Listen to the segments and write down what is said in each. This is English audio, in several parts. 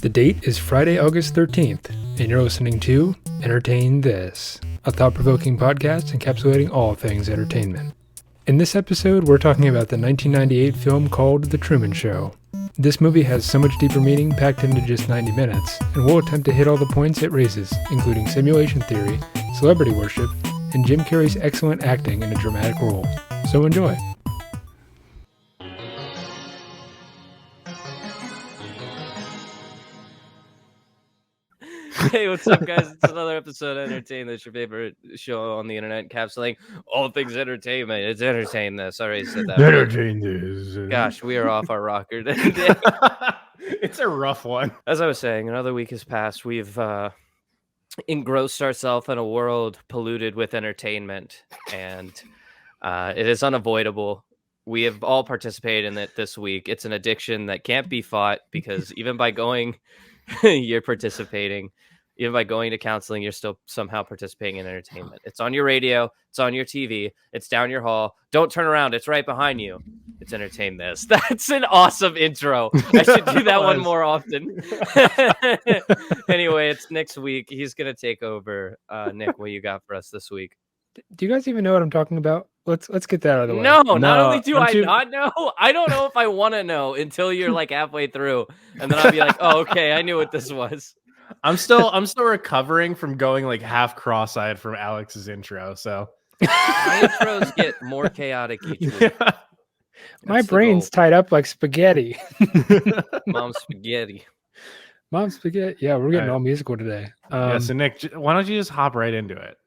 The date is Friday, August 13th, and you're listening to Entertain This, a thought-provoking podcast encapsulating all things entertainment. In this episode, we're talking about the 1998 film called The Truman Show. This movie has so much deeper meaning packed into just 90 minutes, and we'll attempt to hit all the points it raises, including simulation theory, celebrity worship, and Jim Carrey's excellent acting in a dramatic role. So enjoy. Hey, what's up, guys? It's another episode of Entertain This, your favorite show on the internet, encapsulating all things entertainment. It's Entertain This. I already said that. Entertain This. Gosh, we are off our rocker today. It's a rough one. As I was saying, another week has passed. We've engrossed ourselves in a world polluted with entertainment, and it is unavoidable. We have all participated in it this week. It's an addiction that can't be fought because even by going, you're participating. Even by going to counseling, you're still somehow participating in entertainment. It's on your radio. It's on your TV. It's down your hall. Don't turn around. It's right behind you. It's Entertain This. That's an awesome intro. I should do that one more often. Anyway, it's next week. He's going to take over. Nick, what you got for us this week? Do you guys even know what I'm talking about? Let's get that out of the way. No, not only do I not know, I don't know if I want to know until you're like halfway through. And then I'll be like, oh, okay, I knew what this was. I'm still recovering from going like half cross-eyed from Alex's intro. So my intros get more chaotic each week. yeah. My brain's tied up like spaghetti. Mom spaghetti. Mom spaghetti. Yeah, we're getting All right. all musical today. Yeah, so Nick, why don't you just hop right into it?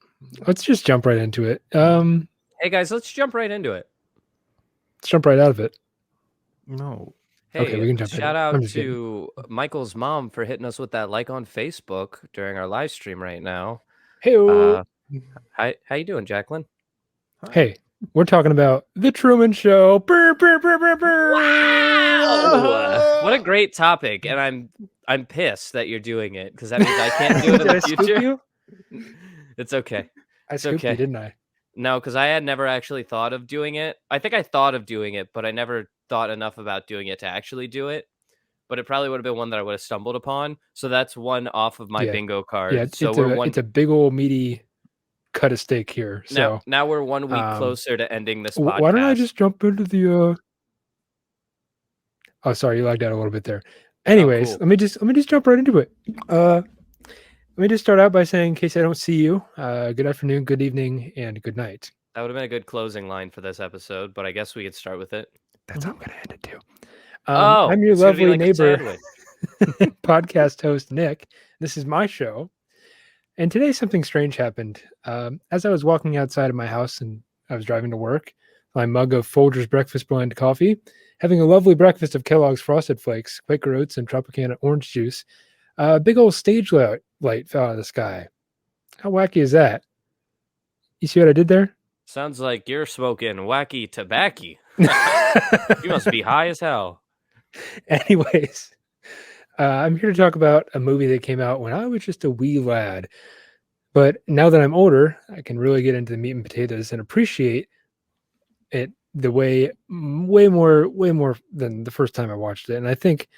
Let's just jump right into it. Hey guys, let's jump right into it. Let's jump right out of it. No. Hey, Okay, we can jump in. shout I'm out just to Michael's mom for hitting us with that like on Facebook during our live stream right now. Hey, How you doing, Jacqueline? hey, we're talking about The Truman Show. Brr, brr, brr, brr, brr. Wow! What a great topic, and I'm pissed that you're doing it because that means I can't do it in Did I the scoop future. you? It's okay. I scooped you, okay. didn't I? No, because I had never actually thought of doing it. I think I thought of doing it, but I never thought enough about doing it to actually do it. But it probably would have been one that I would have stumbled upon. So that's one off of my Yeah. bingo card. Yeah, so it's a big old meaty cut of steak here. So now we're 1 week closer to ending this podcast. why don't I just jump into the Oh, sorry, you lagged out a little bit there. Anyways, cool. let me just jump right into it. Let me just start out by saying, in case I don't see you, good afternoon, good evening, and good night. That would have been a good closing line for this episode, but I guess we could start with it. That's how I'm going to end it too. Oh, I'm your it's gonna be lovely like a neighbor, sandwich. podcast host, Nick. This is my show. And today something strange happened. As I was walking outside of my house and I was driving to work, my mug of Folgers breakfast blend coffee, having a lovely breakfast of Kellogg's Frosted Flakes, Quaker Oats, and Tropicana orange juice, a big old stage light fell out of the sky. How wacky is that? You see what I did there? Sounds like you're smoking wacky tobacco. You must be high as hell. Anyways, I'm here to talk about a movie that came out when I was just a wee lad. But now that I'm older, I can really get into the meat and potatoes and appreciate it the way more than the first time I watched it. And I think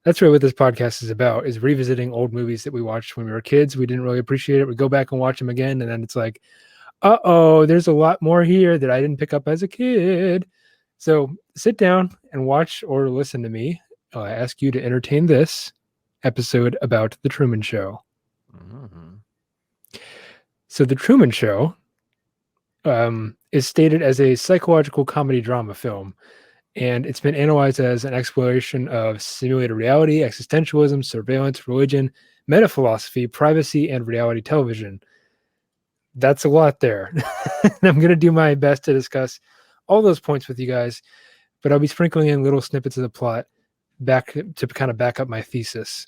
that's really what this podcast is about, is revisiting old movies that we watched when we were kids. We didn't really appreciate it. We go back and watch them again, and then it's like, there's a lot more here that I didn't pick up as a kid. So sit down and watch or listen to me. I ask you to entertain this episode about The Truman Show. Mm-hmm. So The Truman Show is stated as a psychological comedy drama film, and it's been analyzed as an exploration of simulated reality, existentialism, surveillance, religion, metaphilosophy, privacy, and reality television. That's a lot there. I'm going to do my best to discuss all those points with you guys, but I'll be sprinkling in little snippets of the plot back to kind of back up my thesis.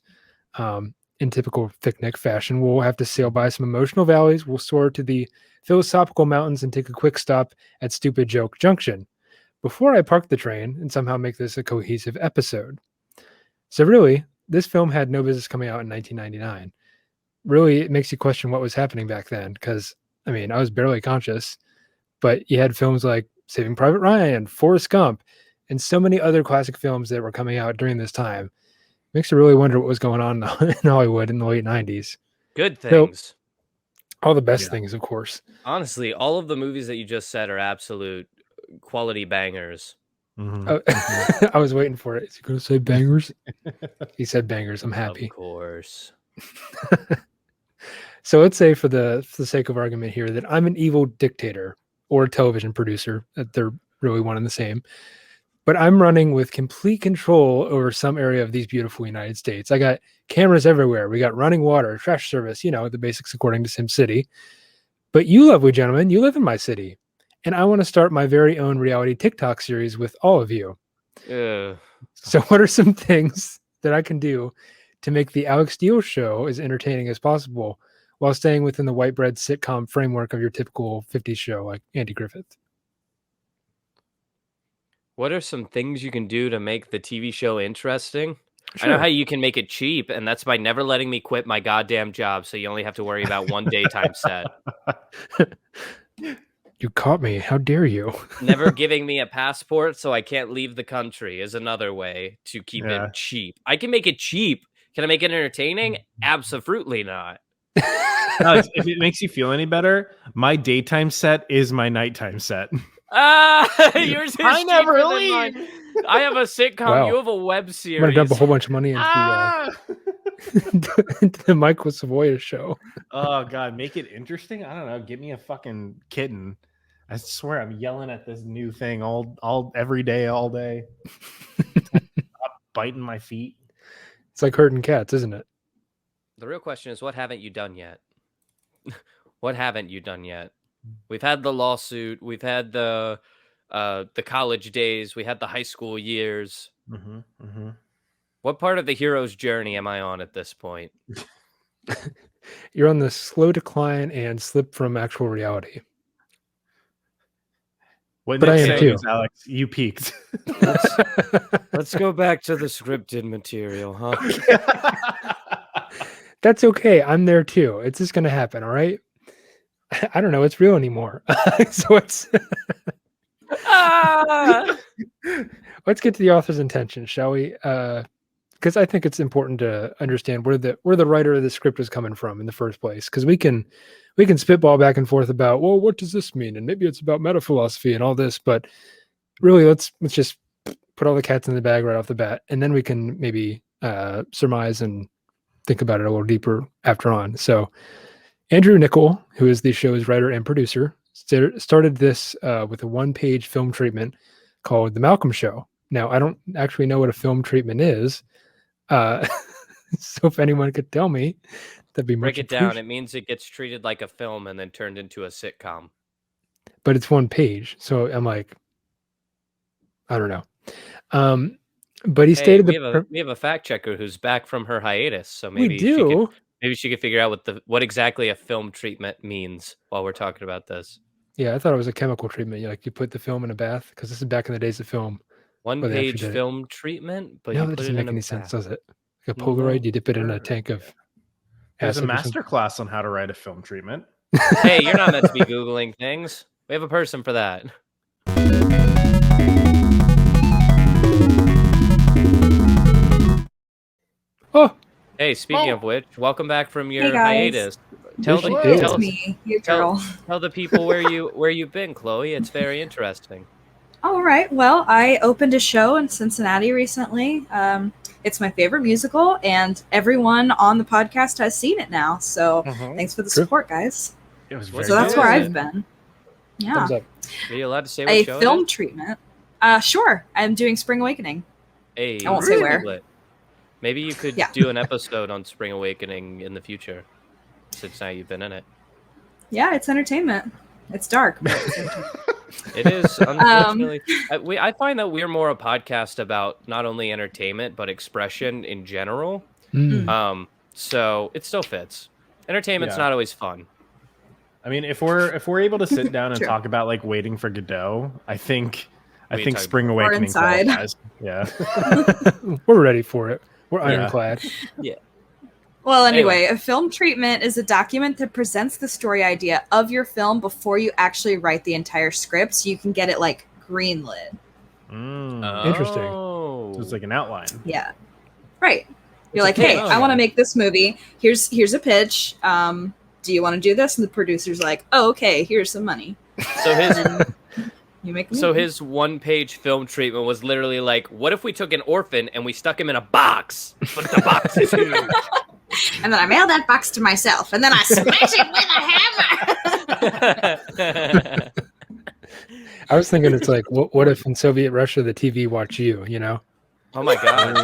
In typical Thick Nick fashion, we'll have to sail by some emotional valleys. We'll soar to the philosophical mountains and take a quick stop at Stupid Joke Junction before I park the train and somehow make this a cohesive episode. So really, this film had no business coming out in 1999. Really, it makes you question what was happening back then, because, I mean, I was barely conscious, but you had films like Saving Private Ryan, Forrest Gump, and so many other classic films that were coming out during this time. Makes you really wonder what was going on in Hollywood in the late 90s. Good So, things. all the best things, of course. Honestly, all of the movies that you just said are absolute quality bangers. Mm-hmm. I was waiting for it. Is he going to say bangers? He said bangers. I'm happy. Of course. So let's say for the sake of argument here that I'm an evil dictator or a television producer, that they're really one and the same. But I'm running with complete control over some area of these beautiful United States. I got cameras everywhere. We got running water, trash service, the basics according to SimCity. But you lovely gentlemen, you live in my city. And I want to start my very own reality TikTok series with all of you. So what are some things that I can do to make the Alex Steele show as entertaining as possible while staying within the white bread sitcom framework of your typical 50s show like Andy Griffith? What are some things you can do to make the TV show interesting? Sure. I know how you can make it cheap, and that's by never letting me quit my goddamn job, so you only have to worry about one daytime set. You caught me. How dare you? Never giving me a passport so I can't leave the country is another way to keep it cheap. I can make it cheap. Can I make it entertaining? Absolutely not. No, if it makes you feel any better, my daytime set is my nighttime set. Yours is I never cheaper than leave. mine. I have a sitcom. Wow. You have a web series. I'm going to dump a whole bunch of money into the Michael Savoya show. Oh God, make it interesting. I don't know. Give me a fucking kitten. I swear, I'm yelling at this new thing all every day, all day. Stop biting my feet. It's like herding cats, isn't it? The real question is, what haven't you done yet? What haven't you done yet? We've had the lawsuit. We've had the college days. We had the high school years. Mm-hmm, mm-hmm. What part of the hero's journey am I on at this point? You're on the slow decline and slip from actual reality. What But I Nick's am saying too. is, Alex, you peaked. Let's go back to the scripted material, huh? That's okay. I'm there too. It's just going to happen. All right. I don't know. It's real anymore. So let's get to the author's intention, shall we? Because I think it's important to understand where the writer of the script is coming from in the first place. Because we can spitball back and forth about, well, what does this mean? And maybe it's about meta philosophy and all this, but really, let's just put all the cats in the bag right off the bat, and then we can maybe surmise and think about it a little deeper after on. So Andrew Niccol, who is the show's writer and producer, started this with a one-page film treatment called The Malcolm Show. Now, I don't actually know what a film treatment is. So if anyone could tell me, that'd be much Break it down. It means it gets treated like a film and then turned into a sitcom. But it's one page. So I'm like, I don't know. But he stated we have a fact checker who's back from her hiatus, so maybe she could figure out what exactly a film treatment means while we're talking about this. Yeah, I thought it was a chemical treatment. You put the film in a bath, because this is back in the days of film. One-page film treatment, but no, you that put doesn't it make in any sense, does it? Like a Polaroid, you dip it in a tank of There's a acid. master class on how to write a film treatment. Hey, you're not meant to be Googling things. We have a person for that. Oh, hey, speaking of which, welcome back from your guys. hiatus. It's me, your girl. Tell the people where you've been, Chloe. It's very interesting. All right. Well, I opened a show in Cincinnati recently. It's my favorite musical, and everyone on the podcast has seen it now. So thanks for the support, guys. It was so that's where I've been. Yeah. Thumbs up. Are you allowed to say what A show film it is? treatment. Sure. I'm doing Spring Awakening. Hey, I won't say where. Maybe you could Yeah. do an episode on Spring Awakening in the future, since now you've been in it. Yeah, it's entertainment. It's dark, but it's entertainment. It is, unfortunately. I find that we're more a podcast about not only entertainment, but expression in general. So it still fits. Entertainment's not always fun. I mean, if we're able to sit down and True. talk about like Waiting for Godot, I think talking Spring Awakening inside. qualifies. Yeah. We're ready for it. We're ironclad. Yeah. Well, anyway, a film treatment is a document that presents the story idea of your film before you actually write the entire script, so you can get it like greenlit. Interesting. So it's like an outline. Yeah. Right. You're like, hey, I want to make this movie. Here's a pitch. Do you want to do this? And the producer's like, oh, okay, here's some money. So his one-page film treatment was literally like, what if we took an orphan and we stuck him in a box, but the box is huge. And then I mail that box to myself, and then I smash it with a hammer. I was thinking it's like, what if in Soviet Russia the TV watched you? You know? Oh my god!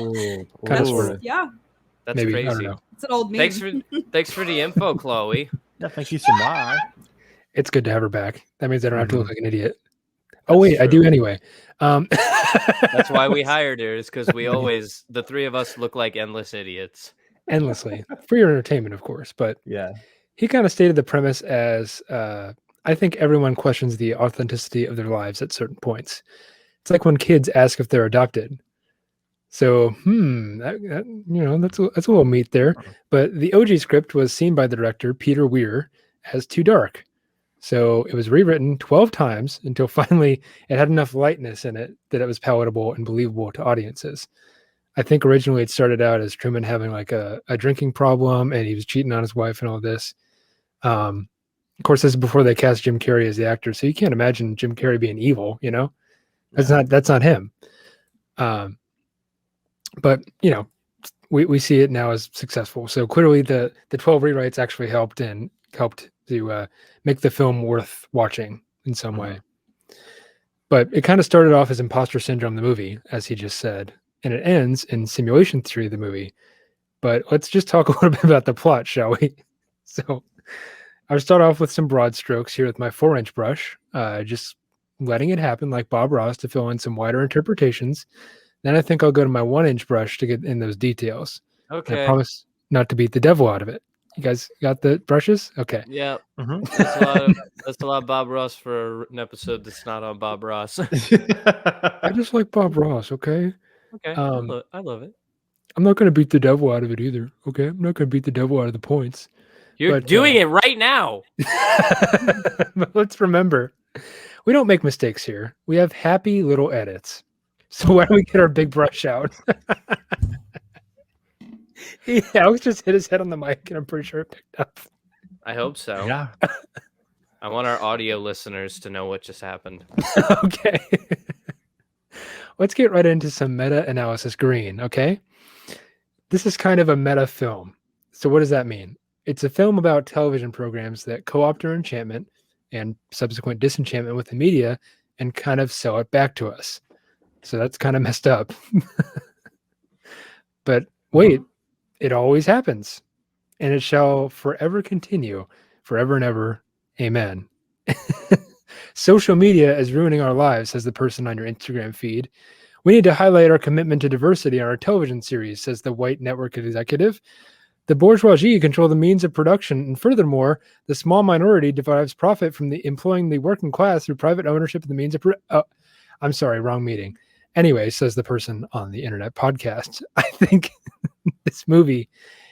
Yeah, that's maybe, crazy. I don't know. It's an old meme. Thanks for the info, Chloe. Yeah, thank you so much. It's good to have her back. That means I don't have to look like an idiot. Oh wait, true. I do anyway. That's why we hired her, is because the three of us look like endless idiots. Endlessly. For your entertainment, of course. But yeah, he kind of stated the premise as I think everyone questions the authenticity of their lives at certain points. It's like when kids ask if they're adopted. So, that's a little meat there. But the OG script was seen by the director, Peter Weir, as too dark. So it was rewritten 12 times until finally it had enough lightness in it that it was palatable and believable to audiences. I think originally it started out as Truman having like a drinking problem and he was cheating on his wife and all this. Of course, this is before they cast Jim Carrey as the actor. So you can't imagine Jim Carrey being evil, you know? That's not him. But, you know, we see it now as successful. So clearly the 12 rewrites actually helped to make the film worth watching in some way. But it kind of started off as Imposter Syndrome, the movie, as he just said, and it ends in Simulation Theory, the movie. But let's just talk a little bit about the plot, shall we? So I'll start off with some broad strokes here with my 4-inch brush, just letting it happen like Bob Ross to fill in some wider interpretations. Then I think I'll go to my 1-inch brush to get in those details. Okay. And I promise not to beat the devil out of it. You guys got the brushes? Okay. Yeah. That's a lot of Bob Ross for an episode that's not on Bob Ross. I just like Bob Ross, okay? Okay. I love it. I'm not going to beat the devil out of it either, okay? I'm not going to beat the devil out of the points. You're doing it right now. But let's remember, we don't make mistakes here. We have happy little edits. So why don't we get our big brush out? Yeah, Alex just hit his head on the mic, and I'm pretty sure it picked up. I hope so. Yeah. I want our audio listeners to know what just happened. Okay. Let's get right into some meta-analysis green, okay? This is kind of a meta film. So what does that mean? It's a film about television programs that co-opt our enchantment and subsequent disenchantment with the media and kind of sell it back to us. So that's kind of messed up. But wait, it always happens. And it shall forever continue, forever and ever. Amen. Social media is ruining our lives, says the person on your Instagram feed. We need to highlight our commitment to diversity on our television series, says the white network executive. The bourgeoisie control the means of production, and furthermore, the small minority derives profit from employing the working class through private ownership of the means of I'm sorry, wrong meeting. Anyway, says the person on the internet podcast, I think this movie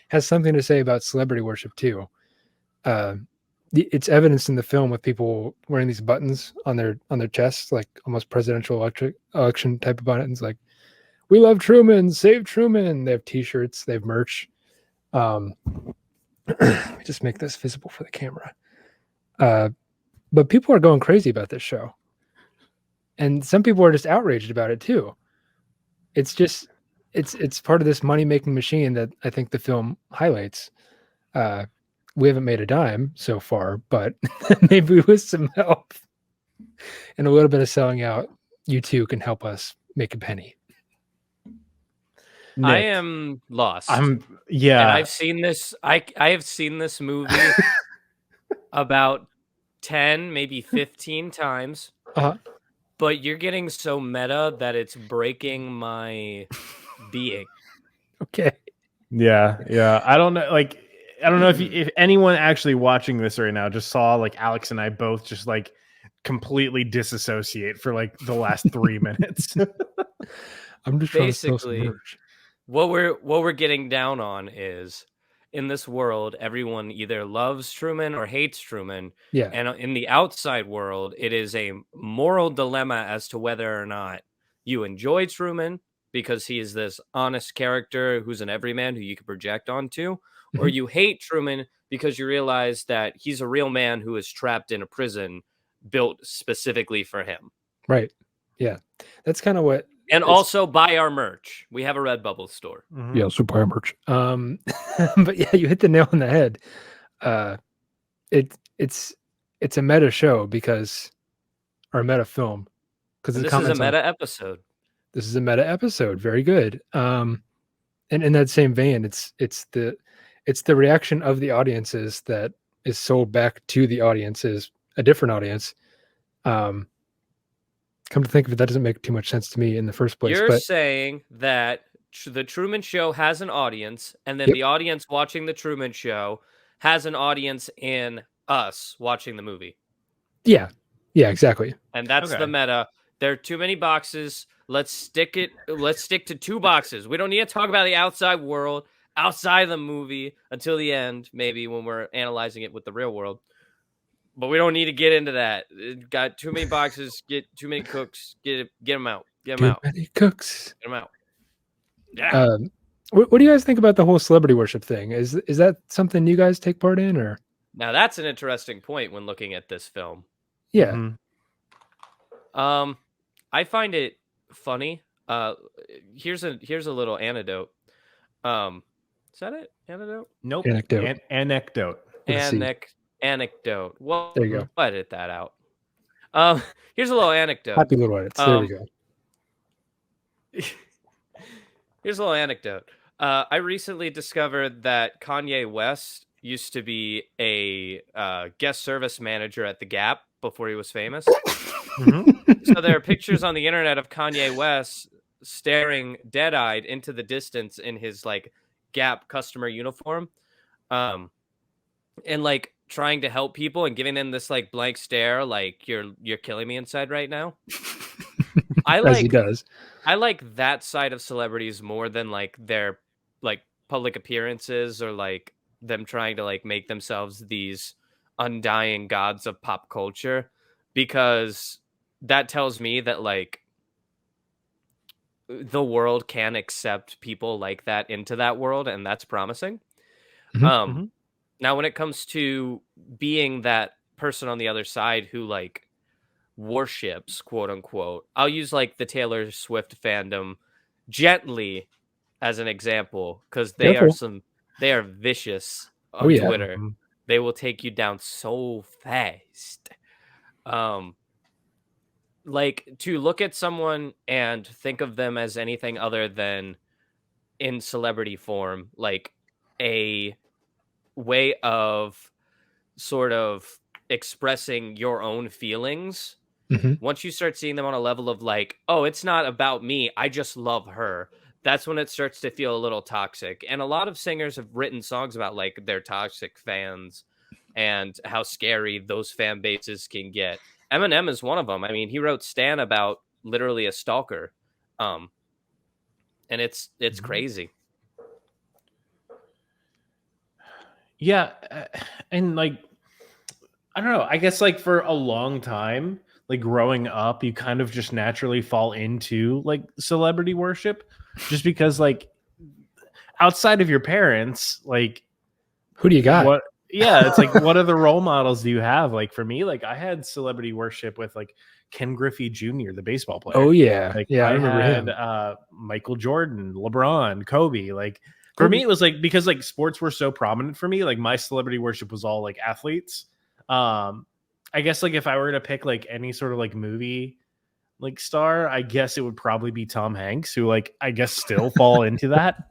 has something to say about celebrity worship too. It's evidenced in the film with people wearing these buttons on their chests, like almost presidential election type of buttons, like "We love Truman, save Truman." They have T-shirts, they have merch. Let me just make this visible for the camera. But people are going crazy about this show. And some people are just outraged about it too. It's just, it's part of this money-making machine that I think the film highlights. We haven't made a dime so far, but maybe with some help and a little bit of selling out, you too can help us make a penny. Nick, I am lost. And I've seen this. I have seen this movie about 10, maybe 15 times. But you're getting so meta that it's breaking my being. Okay. Yeah. I don't know. I don't know if anyone actually watching this right now just saw like Alex and I both just like completely disassociate for like the last 3 minutes. I'm just basically what we're getting down on is, in this world, everyone either loves Truman or hates Truman. Yeah. And in the outside world, it is a moral dilemma as to whether or not you enjoy Truman because he is this honest character who's an everyman who you can project onto, or you hate Truman because you realize that he's a real man who is trapped in a prison built specifically for him. Right. Yeah. That's kind of what. And also buy our merch. We have a Redbubble store. Yeah, super buy our merch. But yeah, you hit the nail on the head. It's a meta show or a meta film because this is a meta episode. This is a meta episode. Very good. And in that same vein, it's the reaction of the audiences that is sold back to the audiences, a different audience. Come to think of it, that doesn't make too much sense to me in the first place. You're saying that the Truman Show has an audience, and then the audience watching the Truman Show has an audience in us watching the movie. Yeah, exactly. And that's the meta. There are too many boxes. Let's stick to 2 boxes. We don't need to talk about the outside world, outside of the movie until the end, maybe when we're analyzing it with the real world. But we don't need to get into that. It got too many boxes, get too many cooks, get them out. Get them out. Many cooks. Get them out. Yeah. What do you guys think about the whole celebrity worship thing? Is that something you guys take part in, or? Now that's an interesting point when looking at this film. Yeah. I find it funny. Here's a little anecdote. Is that it? Anecdote? Nope. Anecdote. Anecdote. Anecdote. Well, there you go. I'll edit that out. Here's a little anecdote. Happy little edits. There we go. Here's a little anecdote. I recently discovered that Kanye West used to be a guest service manager at the Gap before he was famous. So there are pictures on the internet of Kanye West staring dead-eyed into the distance in his like Gap customer uniform, and like trying to help people and giving them this like blank stare, like you're killing me inside right now. As he does. I like that side of celebrities more than like their like public appearances or like them trying to like make themselves these undying gods of pop culture, because that tells me that like the world can accept people like that into that world, and that's promising. Now when it comes to being that person on the other side who like worships, quote unquote, I'll use like the Taylor Swift fandom gently as an example, because they are vicious on Twitter. They will take you down so fast. Like to look at someone and think of them as anything other than in celebrity form, like a way of sort of expressing your own feelings. Once you start seeing them on a level of like, oh, it's not about me, I just love her, that's when it starts to feel a little toxic. And a lot of singers have written songs about like their toxic fans and how scary those fan bases can get. Eminem is one of them. I mean, he wrote Stan about literally a stalker. And it's crazy. Yeah. And like, I don't know, I guess like for a long time, like growing up, you kind of just naturally fall into like celebrity worship, just because like outside of your parents, like who do you got? It's like what other role models do you have? Like for me, like I had celebrity worship with like Ken Griffey Jr., the baseball player. Oh yeah, like, I remember him. Michael Jordan, LeBron, Kobe. Like for me, it was like because like sports were so prominent for me. Like my celebrity worship was all like athletes. I guess like if I were to pick like any sort of like movie like star, I guess it would probably be Tom Hanks, who like I guess still fall into that.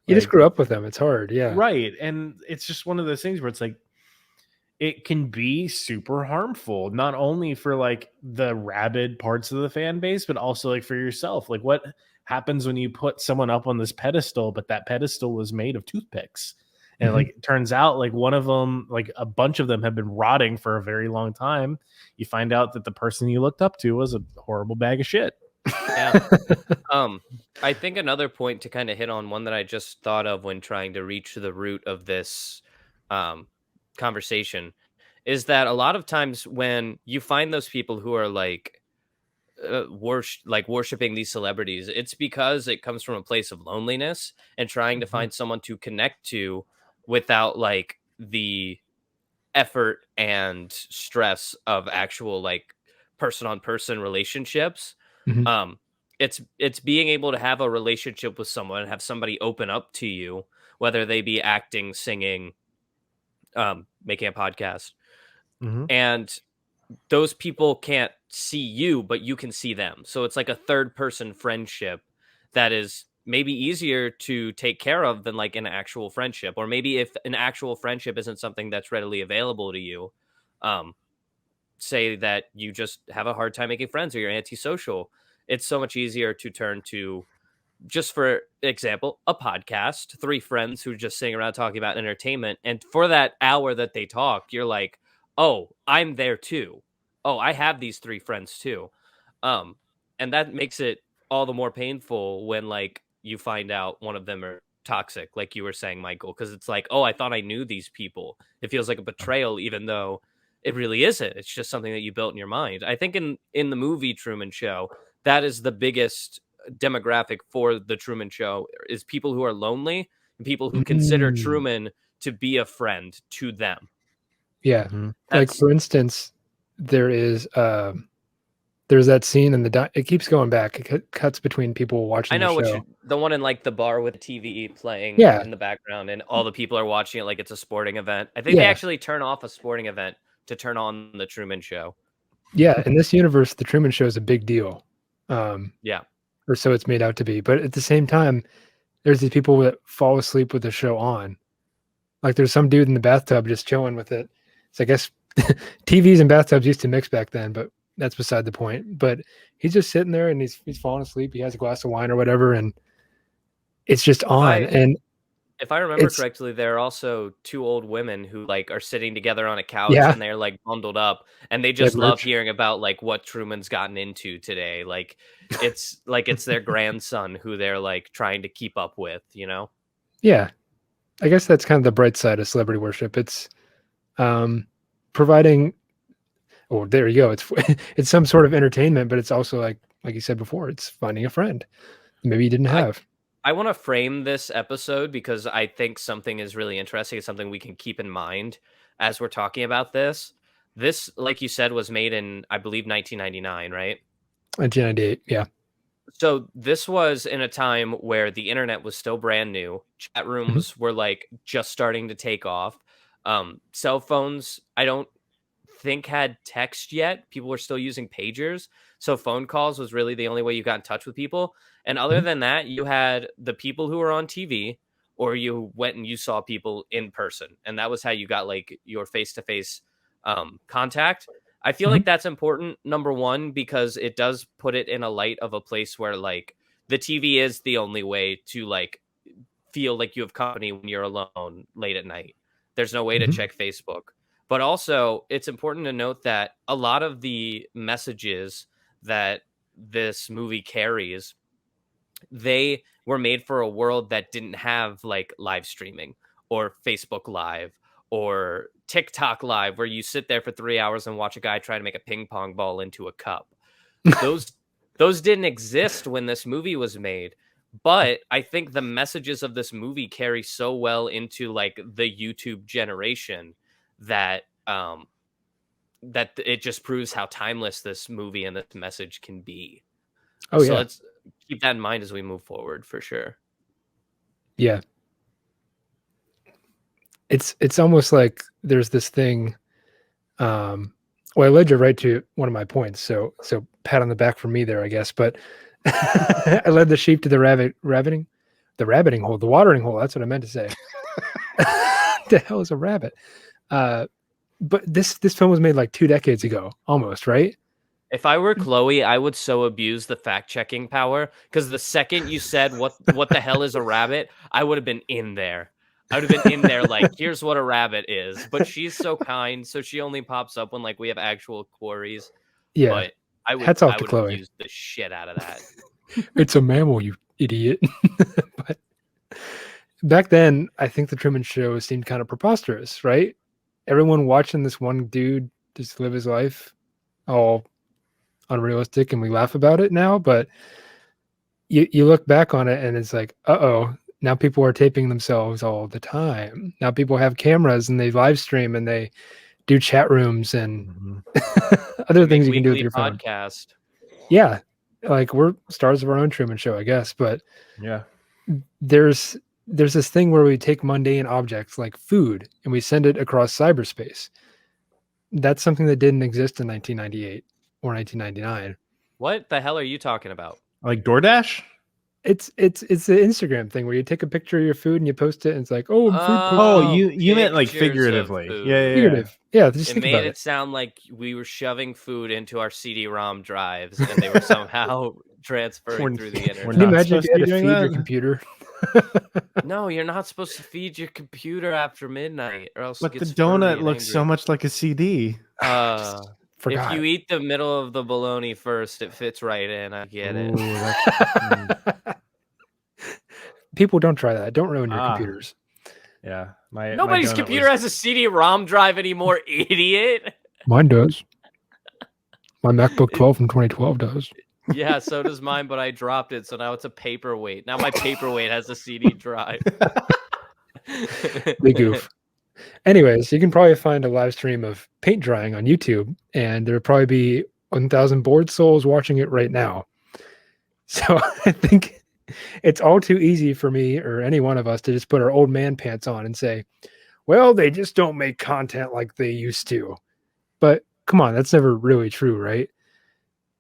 You just grew up with them. It's hard. Yeah. Right. And it's just one of those things where it's like it can be super harmful, not only for like the rabid parts of the fan base, but also like for yourself. Like what happens when you put someone up on this pedestal, but that pedestal was made of toothpicks? And like it turns out like one of them, like a bunch of them have been rotting for a very long time. You find out that the person you looked up to was a horrible bag of shit. Yeah. I think another point to kind of hit on, one that I just thought of when trying to reach the root of this conversation, is that a lot of times when you find those people who are like worshiping these celebrities. It's because it comes from a place of loneliness and trying to find someone to connect to without like the effort and stress of actual like person on person relationships. Mhm. It's being able to have a relationship with someone and have somebody open up to you, whether they be acting, singing, making a podcast, Mhm. and those people can't see you, but you can see them. So it's like a third person friendship that is maybe easier to take care of than like an actual friendship. Or maybe if an actual friendship isn't something that's readily available to you, um, say that you just have a hard time making friends or you're antisocial, it's so much easier to turn to, just for example, a podcast, three friends who just sitting around talking about entertainment. And for that hour that they talk, you're like, oh, I'm there too. Oh, I have these three friends too. Um, and that makes it all the more painful when like you find out one of them are toxic, like you were saying, Michael, because it's like, oh, I thought I knew these people. It feels like a betrayal, even though it really isn't. It's just something that you built in your mind. I think in the movie Truman Show, that is the biggest demographic for the Truman Show is people who are lonely and people who consider Mm. Truman to be a friend to them. Yeah. Mhm. Like That's for instance, there's that scene in it keeps going back. It cuts between people I watching the know show. the one in like the bar with the TV playing Yeah. in the background and all the people are watching it like it's a sporting event. I think they Yeah. actually turn off a sporting event to turn on the Truman Show. Yeah. In this universe, the Truman Show is a big deal. Yeah. Or so it's made out to be. But at the same time, there's these people that fall asleep with the show on. Like there's some dude in the bathtub just chilling with it. So I guess TVs and bathtubs used to mix back then, but that's beside the point. But he's just sitting there and he's falling asleep. He has a glass of wine or whatever, and it's just on. And If I remember it's correctly, there are also two old women who like are sitting together on a couch yeah, and they're like bundled up and they they have just love merch. hearing about like what Truman's gotten into today. Like it's their grandson who they're like trying to keep up with, you know? Yeah. I guess that's kind of the bright side of celebrity worship. It's providing oh, there you go. It's it's some sort of entertainment, but it's also like you said before, it's finding a friend maybe you didn't I have. I want to frame this episode because I think something is really interesting. It's something we can keep in mind as we're talking about this. This, like you said, was made in, I believe, 1999, right? 1998. Yeah. So this was in a time where the internet was still brand new. Chat Mhm. rooms were like just starting to take off. Cell phones, I don't think had text yet. People were still using pagers. So phone calls was really the only way you got in touch with people. And other Mhm. than that, you had the people who were on TV or you went and you saw people in person. And that was how you got like your face-to-face contact. I feel Mhm. like that's important, number one, because it does put it in a light of a place where like the TV is the only way to like feel like you have company when you're alone late at night. There's no way to Mhm. check Facebook. But also, it's important to note that a lot of the messages that this movie carries, they were made for a world that didn't have like live streaming or Facebook Live or TikTok Live, where you sit there for 3 hours and watch a guy try to make a ping pong ball into a cup. Those those didn't exist when this movie was made. But I think the messages of this movie carry so well into like the YouTube generation that that it just proves how timeless this movie and this message can be. Oh So yeah. let's keep that in mind as we move forward for sure. Yeah. It's almost like there's this thing. Well, I led you right to one of my points, so pat on the back for me there, I guess. But I led the sheep to the rabbiting hole, the watering hole. That's what I meant to say. The hell is a rabbit? But this film was made like 2 decades ago, almost, right? If I were Chloe, I would so abuse the fact checking power because the second you said what the hell is a rabbit, I would have been in there. I would have been in there like, here's what a rabbit is. But she's so kind, so she only pops up when like we have actual queries. Yeah. But I would Hats off I to would Chloe. abuse the shit out of that. It's a mammal, you idiot. But back then, I think the Truman Show seemed kind of preposterous, right? Everyone watching this one dude just live his life all unrealistic and we laugh about it now, but you look back on it and it's like, uh-oh, now people are taping themselves all the time. Now people have cameras and they live stream and they do chat rooms and other things you can do with your phone. Podcast. Yeah. Like we're stars of our own Truman Show, I guess. But yeah, there's this thing where we take mundane objects like food and we send it across cyberspace. That's something that didn't exist in 1998 or 1999. What the hell are you talking about? Like DoorDash? It's the Instagram thing where you take a picture of your food and you post it and it's like, oh, food oh, you meant like pictures of figuratively. food. Yeah. figurative. Yeah, just It think made about it sound like we were shoving food into our CD-ROM drives and they were somehow transferring through the internet. Can you imagine if supposed you had to to be feed doing your that? computer? No, you're not supposed to feed your computer after midnight, or else. But it the gets furry donut and looks so angry. much like a CD. If Forgot. you eat the middle of the bologna first, it fits right in. I get it. People don't try that. Don't ruin your computers. Yeah, Nobody's computer has a CD-ROM drive anymore, idiot. Mine does. My MacBook 12 from 2012 does. Yeah, so does mine, but I dropped it, so now it's a paperweight. Now my paperweight has a CD drive. Big goof. Anyways, you can probably find a live stream of paint drying on YouTube, and there'll probably be 1,000 bored souls watching it right now. So I think it's all too easy for me or any one of us to just put our old man pants on and say, well, they just don't make content like they used to. But come on, that's never really true, right?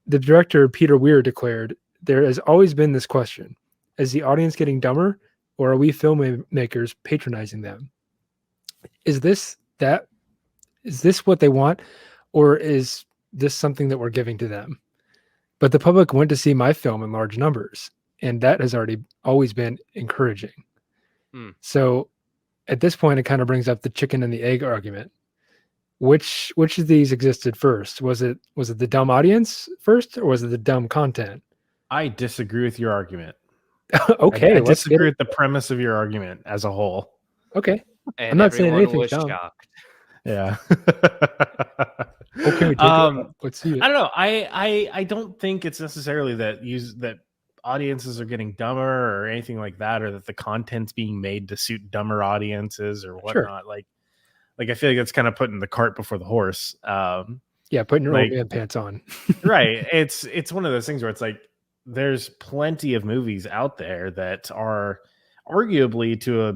The director, Peter Weir, declared, there has always been this question. Is the audience getting dumber, or are we filmmakers patronizing them? Is this what they want, or is this something that we're giving to them? But the public went to see my film in large numbers, and that has always been encouraging. So at this point, it kind of brings up the chicken and the egg argument. Which of these existed first? Was it the dumb audience first, or was it the dumb content? I disagree with your argument. Okay, I disagree with the premise of your argument as a whole. Okay, And I'm not saying everyone anything's was dumb. shocked. Yeah. Okay, let's see it. I don't know. I don't think it's necessarily that audiences are getting dumber or anything like that, or that the content's being made to suit dumber audiences or whatnot. Sure. Like I feel like that's kind of putting the cart before the horse. Yeah, putting your old man pants on. Right. It's one of those things where it's like there's plenty of movies out there that are arguably to a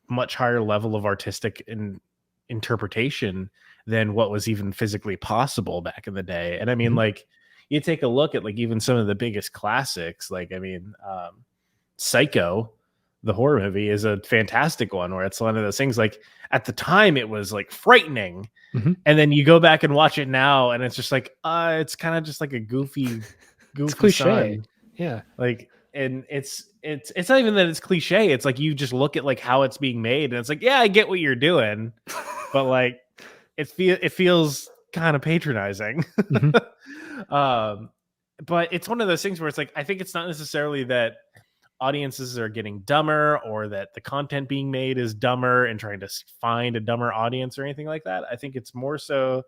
much higher level of artistic interpretation than what was even physically possible back in the day. And I mean, like, you take a look at like even some of the biggest classics, like, I mean, Psycho, the horror movie, is a fantastic one where it's one of those things like at the time it was like frightening. And then you go back and watch it now and it's just like, it's kind of just like a goofy It's cliche. son. Yeah. Like, and it's not even that it's cliche. It's like you just look at like how it's being made and it's like, yeah, I get what you're doing, but like it feels kind of patronizing. But it's one of those things where it's like, I think it's not necessarily that audiences are getting dumber or that the content being made is dumber and trying to find a dumber audience or anything like that. I think it's more so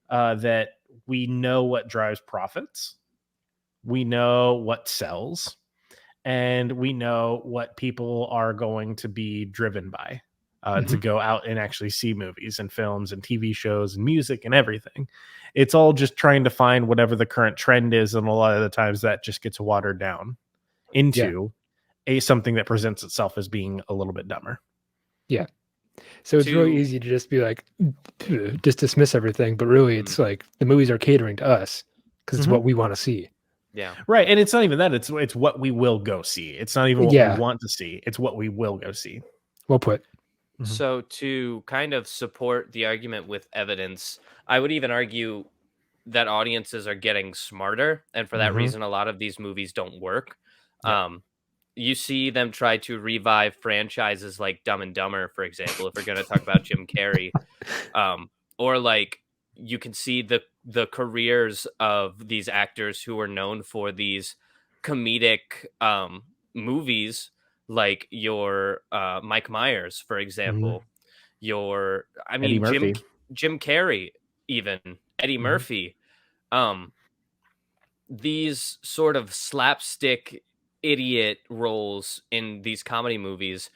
that we know what drives profits. We know what sells, and we know what people are going to be driven by to go out and actually see movies and films and TV shows and music and everything. It's all just trying to find whatever the current trend is. And a lot of the times that just gets watered down into something that presents itself as being a little bit dumber. Yeah. So it's really easy to just be like, just dismiss everything. But really, it's like the movies are catering to us because it's what we want to see. Yeah. Right. And it's not even that. It's what we will go see. It's not even what we want to see. It's what we will go see. Well put. So to kind of support the argument with evidence, I would even argue that audiences are getting smarter. And for that reason, a lot of these movies don't work. You see them try to revive franchises like Dumb and Dumber, for example, if we're going to talk about Jim Carrey. Or like you can see the careers of these actors who are known for these comedic movies, like your Mike Myers, for example. Jim Carrey, even Eddie Murphy. these sort of slapstick idiot roles in these comedy movies,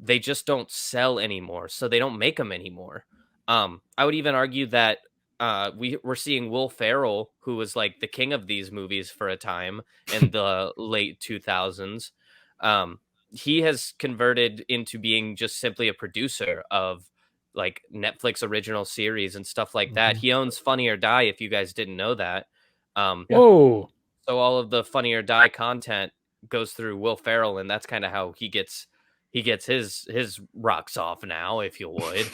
they just don't sell anymore, so they don't make them anymore. I would even argue that we're seeing Will Ferrell, who was like the king of these movies for a time in the late 2000s. He has converted into being just simply a producer of like Netflix original series and stuff like that. He owns Funny or Die, if you guys didn't know that. Whoa. So all of the Funny or Die content goes through Will Ferrell, and that's kind of how he gets his rocks off now, if you would.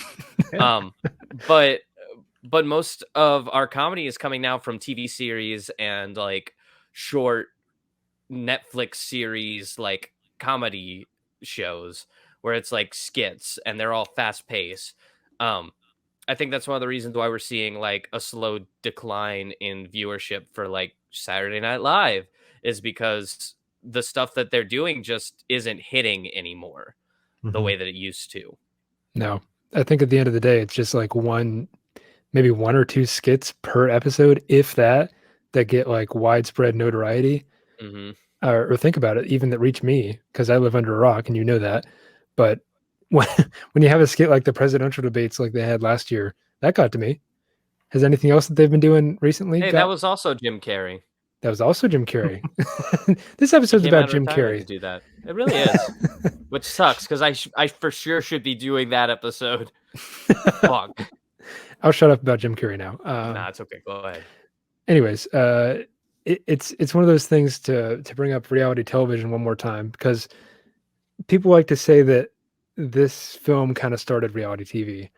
But most of our comedy is coming now from TV series and like short Netflix series, like comedy shows where it's like skits and they're all fast paced. I think that's one of the reasons why we're seeing like a slow decline in viewership for like Saturday Night Live, is because the stuff that they're doing just isn't hitting anymore the way that it used to. No, I think at the end of the day, it's just like maybe one or two skits per episode, if that get like widespread notoriety. Or think about it, even that reach me, because I live under a rock and you know that. But when you have a skit like the presidential debates like they had last year, that got to me. Has anything else that they've been doing recently? Hey, that was also Jim Carrey. That was also Jim Carrey. This episode's about Jim Carrey. To do that. It really is. Which sucks, because I for sure should be doing that episode. Fuck. I'll shut up about Jim Carrey now. Nah, it's okay. Go ahead. Anyways, it's one of those things to bring up reality television one more time, because people like to say that this film kind of started reality TV.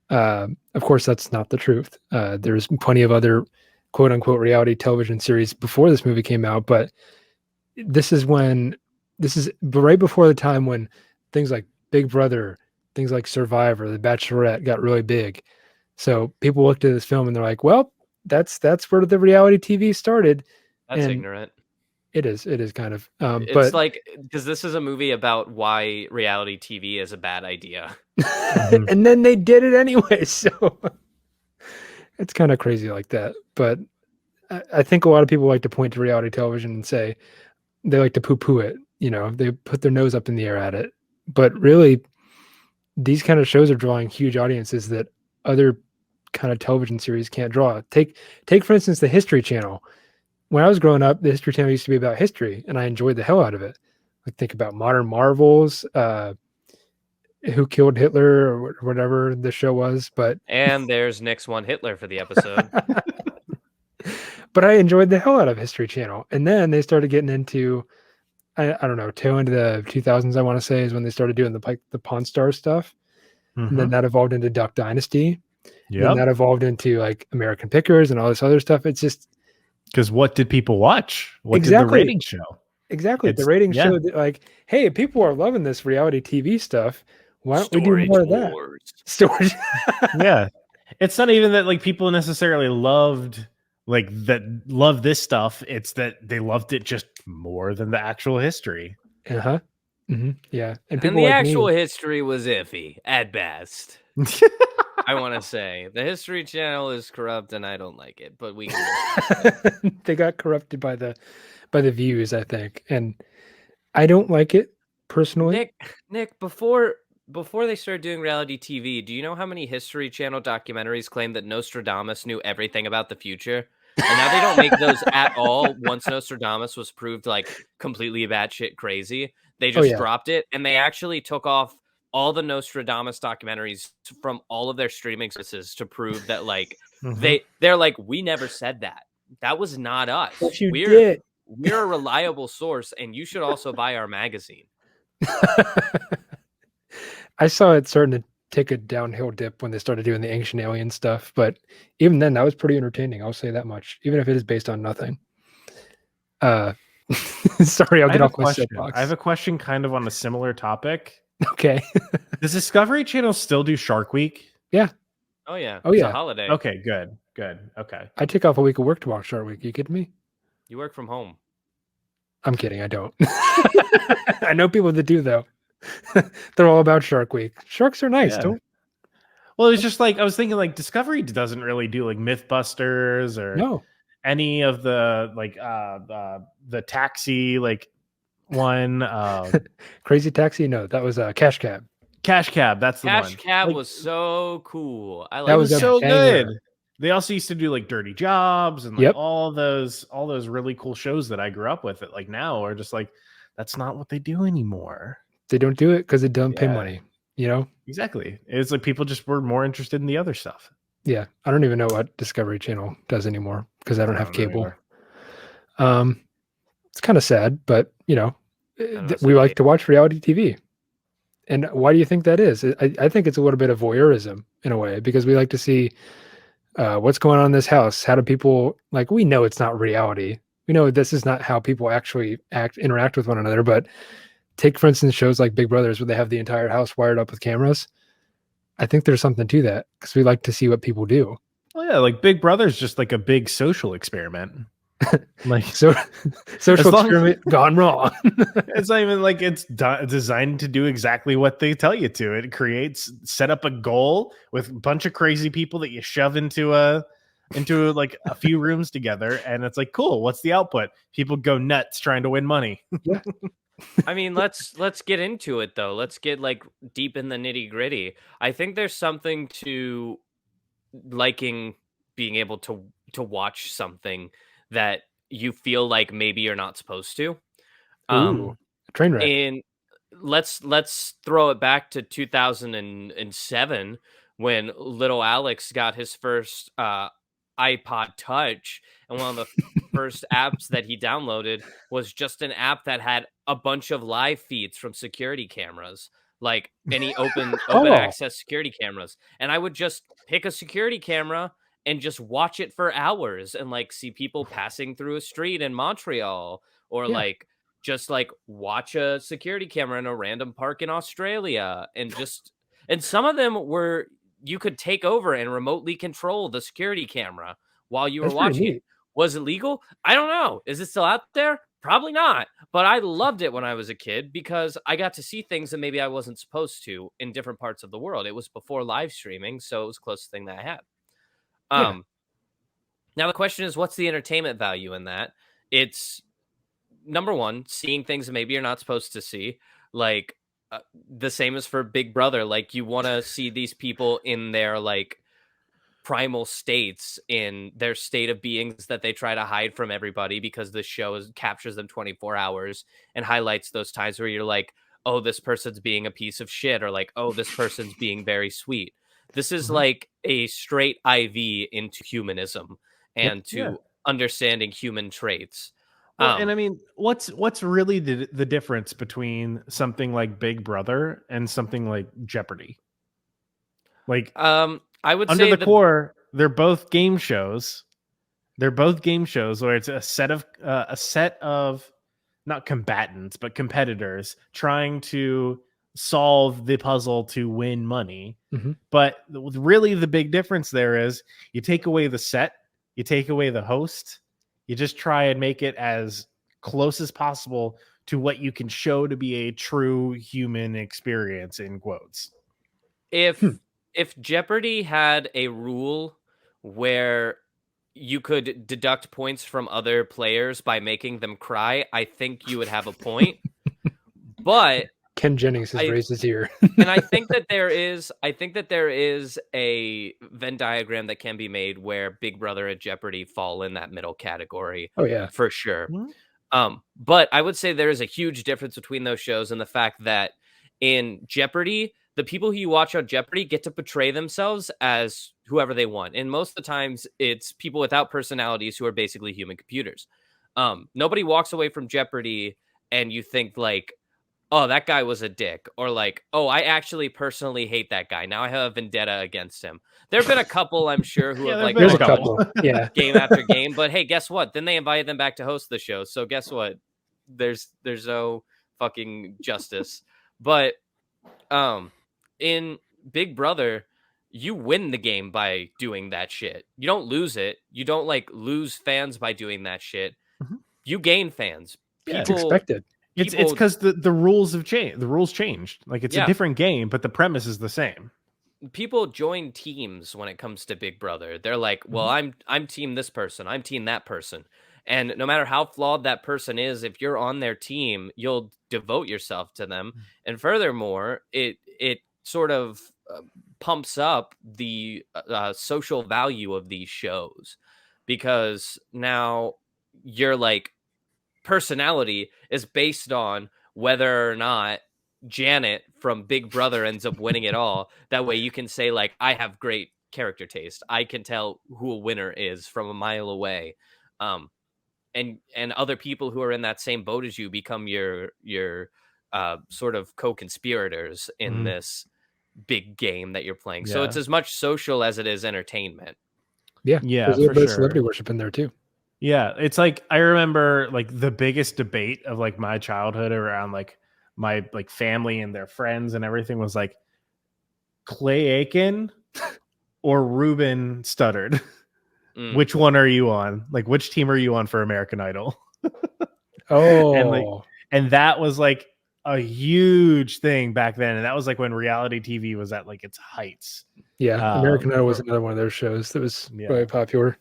Of course, that's not the truth. There's plenty of other quote unquote reality television series before this movie came out, but this is right before the time when things like Big Brother, things like Survivor, The Bachelorette got really big. So people looked at this film and they're like, well, that's where the reality TV started. That's ignorant. It is kind of. It's but like, because this is a movie about why reality TV is a bad idea. And then they did it anyway. So it's kind of crazy like that. But I think a lot of people like to point to reality television and say they like to poo-poo it. You know, they put their nose up in the air at it. But really, these kind of shows are drawing huge audiences that other kind of television series can't draw. Take for instance the History Channel. When I was growing up, the History Channel used to be about history, and I enjoyed the hell out of it. Like think about Modern Marvels, Who Killed Hitler, or whatever the show was. And there's Nick's One Hitler for the episode. But I enjoyed the hell out of History Channel, and then they started getting into, I don't know, tail into the 2000s. I want to say is when they started doing the Pawn Star stuff, and then that evolved into Duck Dynasty. Yeah, and that evolved into like American Pickers and all this other stuff. It's just. Because what did people watch? What did the rating show? Exactly. The rating showed that, like, hey, people are loving this reality TV stuff. Why don't we do more of that? Storage. Yeah. It's not even that like people necessarily loved this stuff. It's that they loved it just more than the actual history. Uh-huh. Mm-hmm. Yeah. And the actual history was iffy at best. I want to say the History Channel is corrupt and I don't like it, but we can they got corrupted by the views, I think, and I don't like it personally. Nick, before they started doing reality TV, do you know how many History Channel documentaries claim that Nostradamus knew everything about the future? And now they don't make those at all. Once Nostradamus was proved like completely batshit crazy, they just dropped it, and they actually took off all the Nostradamus documentaries from all of their streaming services to prove that like they're like, we never said that. That was not us. Yes, you did. We're a reliable source, and you should also buy our magazine. I saw it starting to take a downhill dip when they started doing the ancient alien stuff, but even then that was pretty entertaining. I'll say that much, even if it is based on nothing. Sorry, I'll get off my soapbox. I have a question kind of on a similar topic. Okay. Does Discovery Channel still do Shark Week? Yeah. Oh yeah. Oh it's yeah. a holiday. Okay, good. Okay. I take off a week of work to watch Shark Week. You kidding me? You work from home. I'm kidding. I don't. I know people that do though. They're all about Shark Week. Sharks are nice. Don't. Well, it's just like I was thinking like Discovery doesn't really do like Mythbusters or any of the like the taxi like one Crazy Taxi? No, that was Cash Cab. Cash Cab, that's the Cash one. Cab Like, was so cool. I That like it was was a so banger. good. They also used to do like Dirty Jobs and like Yep. all those really cool shows that I grew up with. That like now are just like that's not what they do anymore. They don't do it because it doesn't pay Yeah. money, you know? Exactly. It's like people just were more interested in the other stuff. Yeah. I don't even know what Discovery Channel does anymore because I don't have know cable. either. It's kind of sad, but you know, was we a like to watch reality TV. And why do you think that is? I think it's a little bit of voyeurism in a way because we like to see what's going on in this house. How do people like? We know it's not reality. We know this is not how people actually interact with one another. But take, for instance, shows like Big Brothers where they have the entire house wired up with cameras. I think there's something to that because we like to see what people do. Well, yeah, like Big Brother's just like a big social experiment. Like So social long- experiment gone wrong. it's not even like it's designed to do exactly what they tell you to. It set up a goal with a bunch of crazy people that you shove into like a few rooms together, and it's like, cool, what's the output? People go nuts trying to win money. I mean, let's get into it though. Let's get like deep in the nitty gritty. I think there's something to liking being able to watch something that you feel like maybe you're not supposed to. Ooh, train wreck. And let's throw it back to 2007 when little Alex got his first iPod Touch, and one of the first apps that he downloaded was just an app that had a bunch of live feeds from security cameras, like any open access security cameras. And I would just pick a security camera and just watch it for hours and like see people passing through a street in Montreal, or like just like watch a security camera in a random park in Australia. And some of them were, you could take over and remotely control the security camera while you were watching it. Was it legal? I don't know. Is it still out there? Probably not. But I loved it when I was a kid because I got to see things that maybe I wasn't supposed to in different parts of the world. It was before live streaming, so it was the closest thing that I had. Now the question is, what's the entertainment value in that? It's number one, seeing things that maybe you're not supposed to see. Like the same as for Big Brother. Like you want to see these people in their like primal states, in their state of beings that they try to hide from everybody because the show captures them 24 hours and highlights those times where you're like, oh, this person's being a piece of shit, or like, oh, this person's being very sweet. This is like a straight IV into humanism and to understanding human traits. Well, and I mean, what's really the difference between something like Big Brother and something like Jeopardy? Like, I would under say the core, they're both game shows. They're both game shows where it's a set of not combatants but competitors trying to solve the puzzle to win money. But really, the big difference there is you take away the set, you take away the host. You just try and make it as close as possible to what you can show to be a true human experience, in quotes. If Jeopardy had a rule where you could deduct points from other players by making them cry, I think you would have a point. But Ken Jennings has raised his ear. And I think that there is a Venn diagram that can be made where Big Brother and Jeopardy fall in that middle category. Oh yeah, for sure. But I would say there is a huge difference between those shows, and the fact that in Jeopardy, the people who you watch on Jeopardy get to portray themselves as whoever they want. And most of the times it's people without personalities who are basically human computers. Nobody walks away from Jeopardy and you think like, oh, that guy was a dick, or like, oh, I actually personally hate that guy. Now I have a vendetta against him. There have been a couple, I'm sure, who have like there's a couple, game after game. But hey, guess what? Then they invited them back to host the show. So guess what? There's no fucking justice. But in Big Brother, you win the game by doing that shit. You don't lose it. You don't like lose fans by doing that shit. You gain fans. It's expected. It's because the rules have changed. The rules changed. Like it's a different game, but the premise is the same. people join teams when it comes to Big Brother. They're like, well, I'm team this person, I'm team that person. And no matter how flawed that person is, if you're on their team, you'll devote yourself to them. And furthermore, it sort of pumps up the social value of these shows, because now your like personality is based on whether or not Janet from Big Brother ends up winning it all. That way you can say, like, I have great character taste. I can tell who a winner is from a mile away. And other people who are in that same boat as you become your sort of co-conspirators in this big game that you're playing. So it's as much social as it is entertainment. Yeah. Yeah, There's a little for bit of sure. celebrity worship in there too. Yeah, it's like I remember like the biggest debate of like my childhood around like my like family and their friends and everything was like Clay Aiken or Ruben Studdard. Which one are you on? Like, which team are you on for American Idol? Oh, and that was like a huge thing back then, and that was like when reality TV was at like its heights. Yeah, American Idol was another one of those shows that was really popular.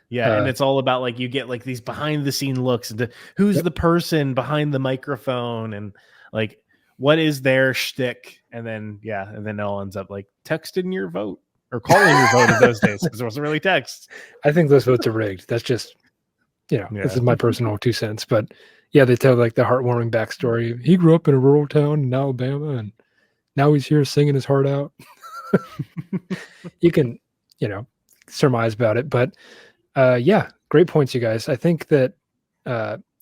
Yeah, and it's all about like you get like these behind the scene looks into who's the person behind the microphone and like what is their shtick, and then it all ends up like texting your vote or calling your vote in those days because there wasn't really text. I think those votes are rigged. That's just this is my personal 2 cents, but yeah, they tell like the heartwarming backstory. He grew up in a rural town in Alabama, and now he's here singing his heart out. You can surmise about it, but great points, you guys. I think that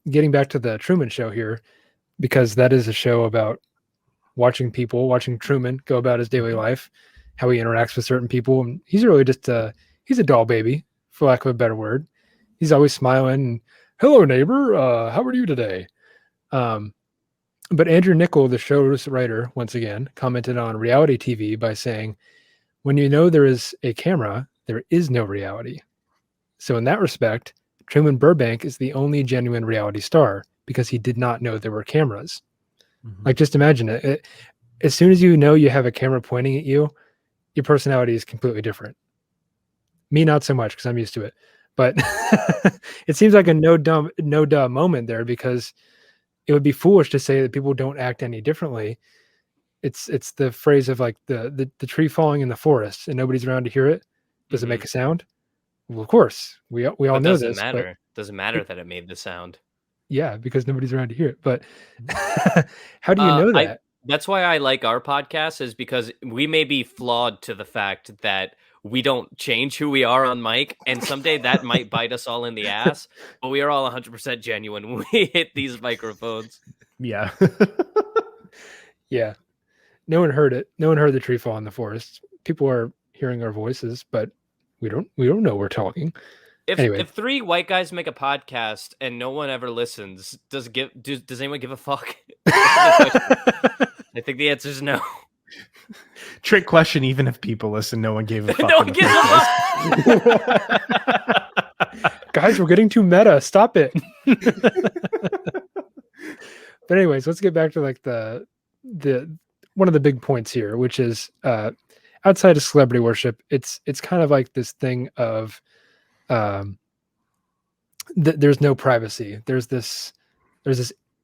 getting back to the Truman Show here, because that is a show about watching Truman go about his daily life, how he interacts with certain people. And he's really just he's a doll baby, for lack of a better word. He's always smiling. Hello, neighbor. How are you today? But Andrew Niccol, the show's writer, once again, commented on reality TV by saying, when you know there is a camera, there is no reality. So in that respect, Truman Burbank is the only genuine reality star because he did not know there were cameras. Like, just imagine it. As soon as you know you have a camera pointing at you, your personality is completely different. Me, not so much, because I'm used to it. But it seems like a no duh moment there, because it would be foolish to say that people don't act any differently. It's the phrase of like the tree falling in the forest and nobody's around to hear it. Does it make a sound? Well, of course, we all know this. Doesn't matter that it made the sound. Yeah, because nobody's around to hear it. But how do you know that? That's why I like our podcast, is because we may be flawed to the fact that we don't change who we are on mic, and someday that might bite us all in the ass, but we are all 100% genuine when we hit these microphones. Yeah. Yeah. No one heard it. No one heard the tree fall in the forest. People are hearing our voices, but we don't know we're talking. If three white guys make a podcast and no one ever listens, does anyone give a fuck? I think the answer is no. Trick question. Even if people listen, no one gave a fuck. No one gives a fuck. Guys, we're getting too meta. Stop it. But anyways, let's get back to like the one of the big points here, which is outside of celebrity worship, it's kind of like this thing of there's no privacy. There's this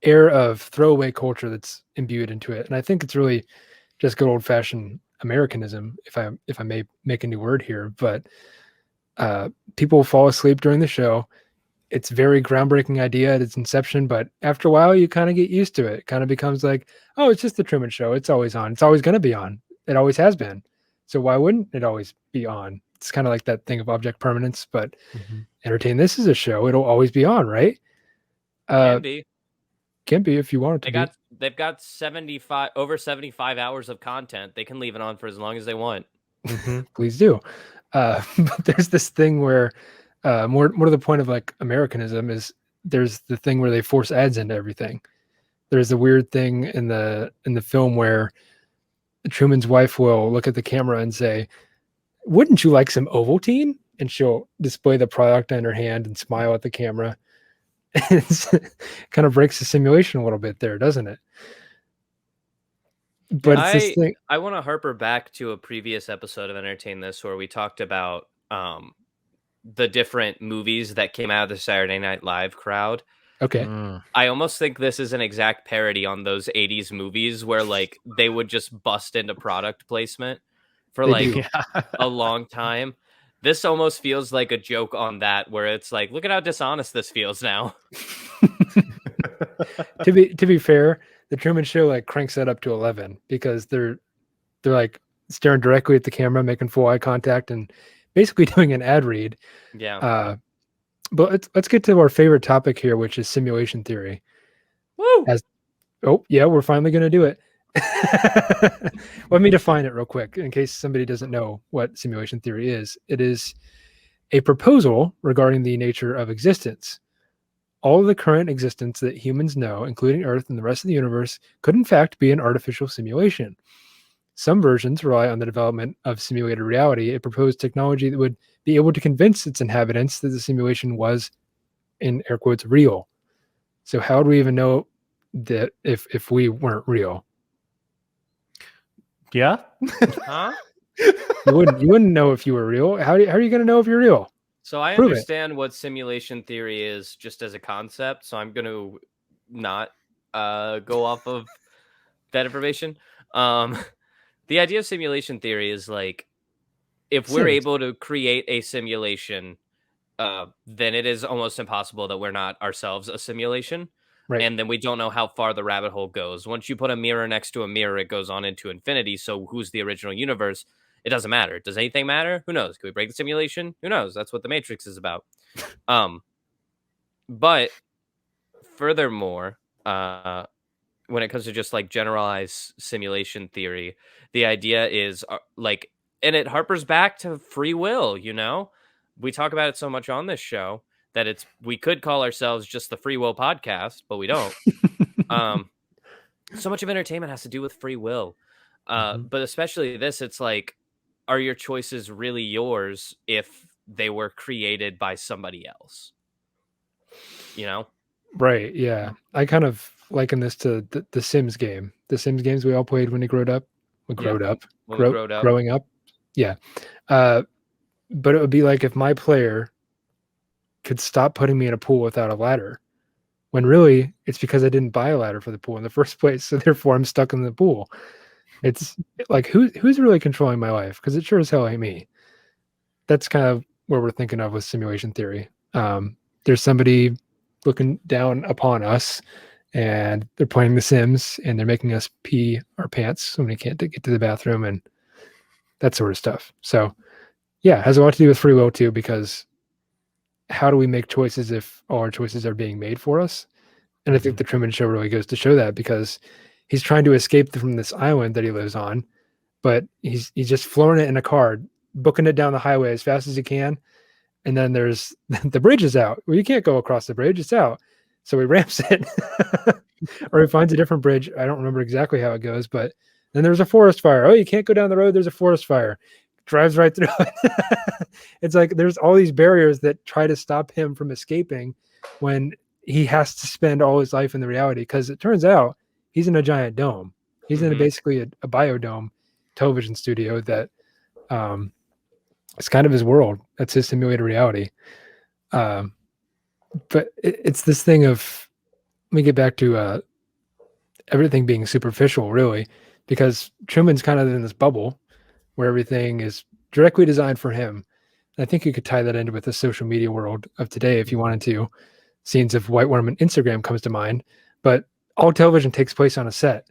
air of throwaway culture that's imbued into it, and I think it's really just good old fashioned Americanism, if I may make a new word here. But people fall asleep during the show. It's a very groundbreaking idea at its inception, but after a while, you kind of get used to it. It kind of becomes like, oh, it's just the Truman Show. It's always on. It's always going to be on. It always has been. So why wouldn't it always be on? It's kind of like that thing of object permanence, but entertain. This is a show. It'll always be on, right? Can be if you want it to be. They've got over 75 hours of content. They can leave it on for as long as they want. Please do. But there's this thing where more to the point of like Americanism is there's the thing where they force ads into everything. There's a weird thing in the film where Truman's wife will look at the camera and say, "Wouldn't you like some Ovaltine?" And she'll display the product in her hand and smile at the camera. It kind of breaks the simulation a little bit there, doesn't it? But it's this thing. I want to harper back to a previous episode of Entertain This where we talked about the different movies that came out of the Saturday Night Live crowd. Okay. I almost think this is an exact parody on those 80s movies where like they would just bust into product placement for like a long time. This almost feels like a joke on that, where it's like, look at how dishonest this feels now. To be fair, the Truman Show like cranks that up to 11 because they're like staring directly at the camera, making full eye contact, and basically doing an ad read. Yeah. But let's get to our favorite topic here, which is simulation theory. Woo! We're finally going to do it. Let me define it real quick in case somebody doesn't know what simulation theory is. It is a proposal regarding the nature of existence. All of the current existence that humans know, including Earth and the rest of the universe, could in fact be an artificial simulation. Some versions rely on the development of simulated reality, a proposed technology that would be able to convince its inhabitants that the simulation was, in air quotes, real. So how would we even know that if we weren't real? Yeah. Huh? You wouldn't know if you were real. How are you going to know if you're real? So I Prove understand what simulation theory is just as a concept, so I'm going to not go off of that information. The idea of simulation theory is like, if we're able to create a simulation, then it is almost impossible that we're not ourselves a simulation. Right. And then we don't know how far the rabbit hole goes. Once you put a mirror next to a mirror, it goes on into infinity. So who's the original universe? It doesn't matter. Does anything matter? Who knows? Can we break the simulation? Who knows? That's what the Matrix is about. But furthermore, when it comes to just like generalized simulation theory, the idea is like, and it harpers back to free will. You know, we talk about it so much on this show that we could call ourselves just the Free Will Podcast, but we don't. So much of entertainment has to do with free will, but especially this, it's like, are your choices really yours if they were created by somebody else? You know? Right. Yeah. I kind of liken this to the Sims game. The Sims games we all played when we growed up. Growing up. Yeah. But it would be like if my player could stop putting me in a pool without a ladder, when really it's because I didn't buy a ladder for the pool in the first place. So therefore I'm stuck in the pool. It's like, who's really controlling my life? Because it sure as hell ain't me. That's kind of where we're thinking of with simulation theory. There's somebody looking down upon us, and they're playing The Sims, and they're making us pee our pants when we can't get to the bathroom and that sort of stuff. So yeah, it has a lot to do with free will too, because how do we make choices if all our choices are being made for us? And I think the Truman Show really goes to show that, because he's trying to escape from this island that he lives on, but he's just flooring it in a car, booking it down the highway as fast as he can. And then there's the bridge is out. Well, you can't go across the bridge. It's out. So he ramps it or he finds a different bridge. I don't remember exactly how it goes, but then there's a forest fire. Oh, you can't go down the road. There's a forest fire. Drives right through it. It's like there's all these barriers that try to stop him from escaping when he has to spend all his life in the reality, because it turns out he's in a giant dome. He's in basically a biodome television studio that it's kind of his world. That's his simulated reality. But it's this thing of, let me get back to everything being superficial, really, because Truman's kind of in this bubble where everything is directly designed for him. And I think you could tie that into with the social media world of today if you wanted to. Scenes of White Woman Instagram comes to mind, but all television takes place on a set.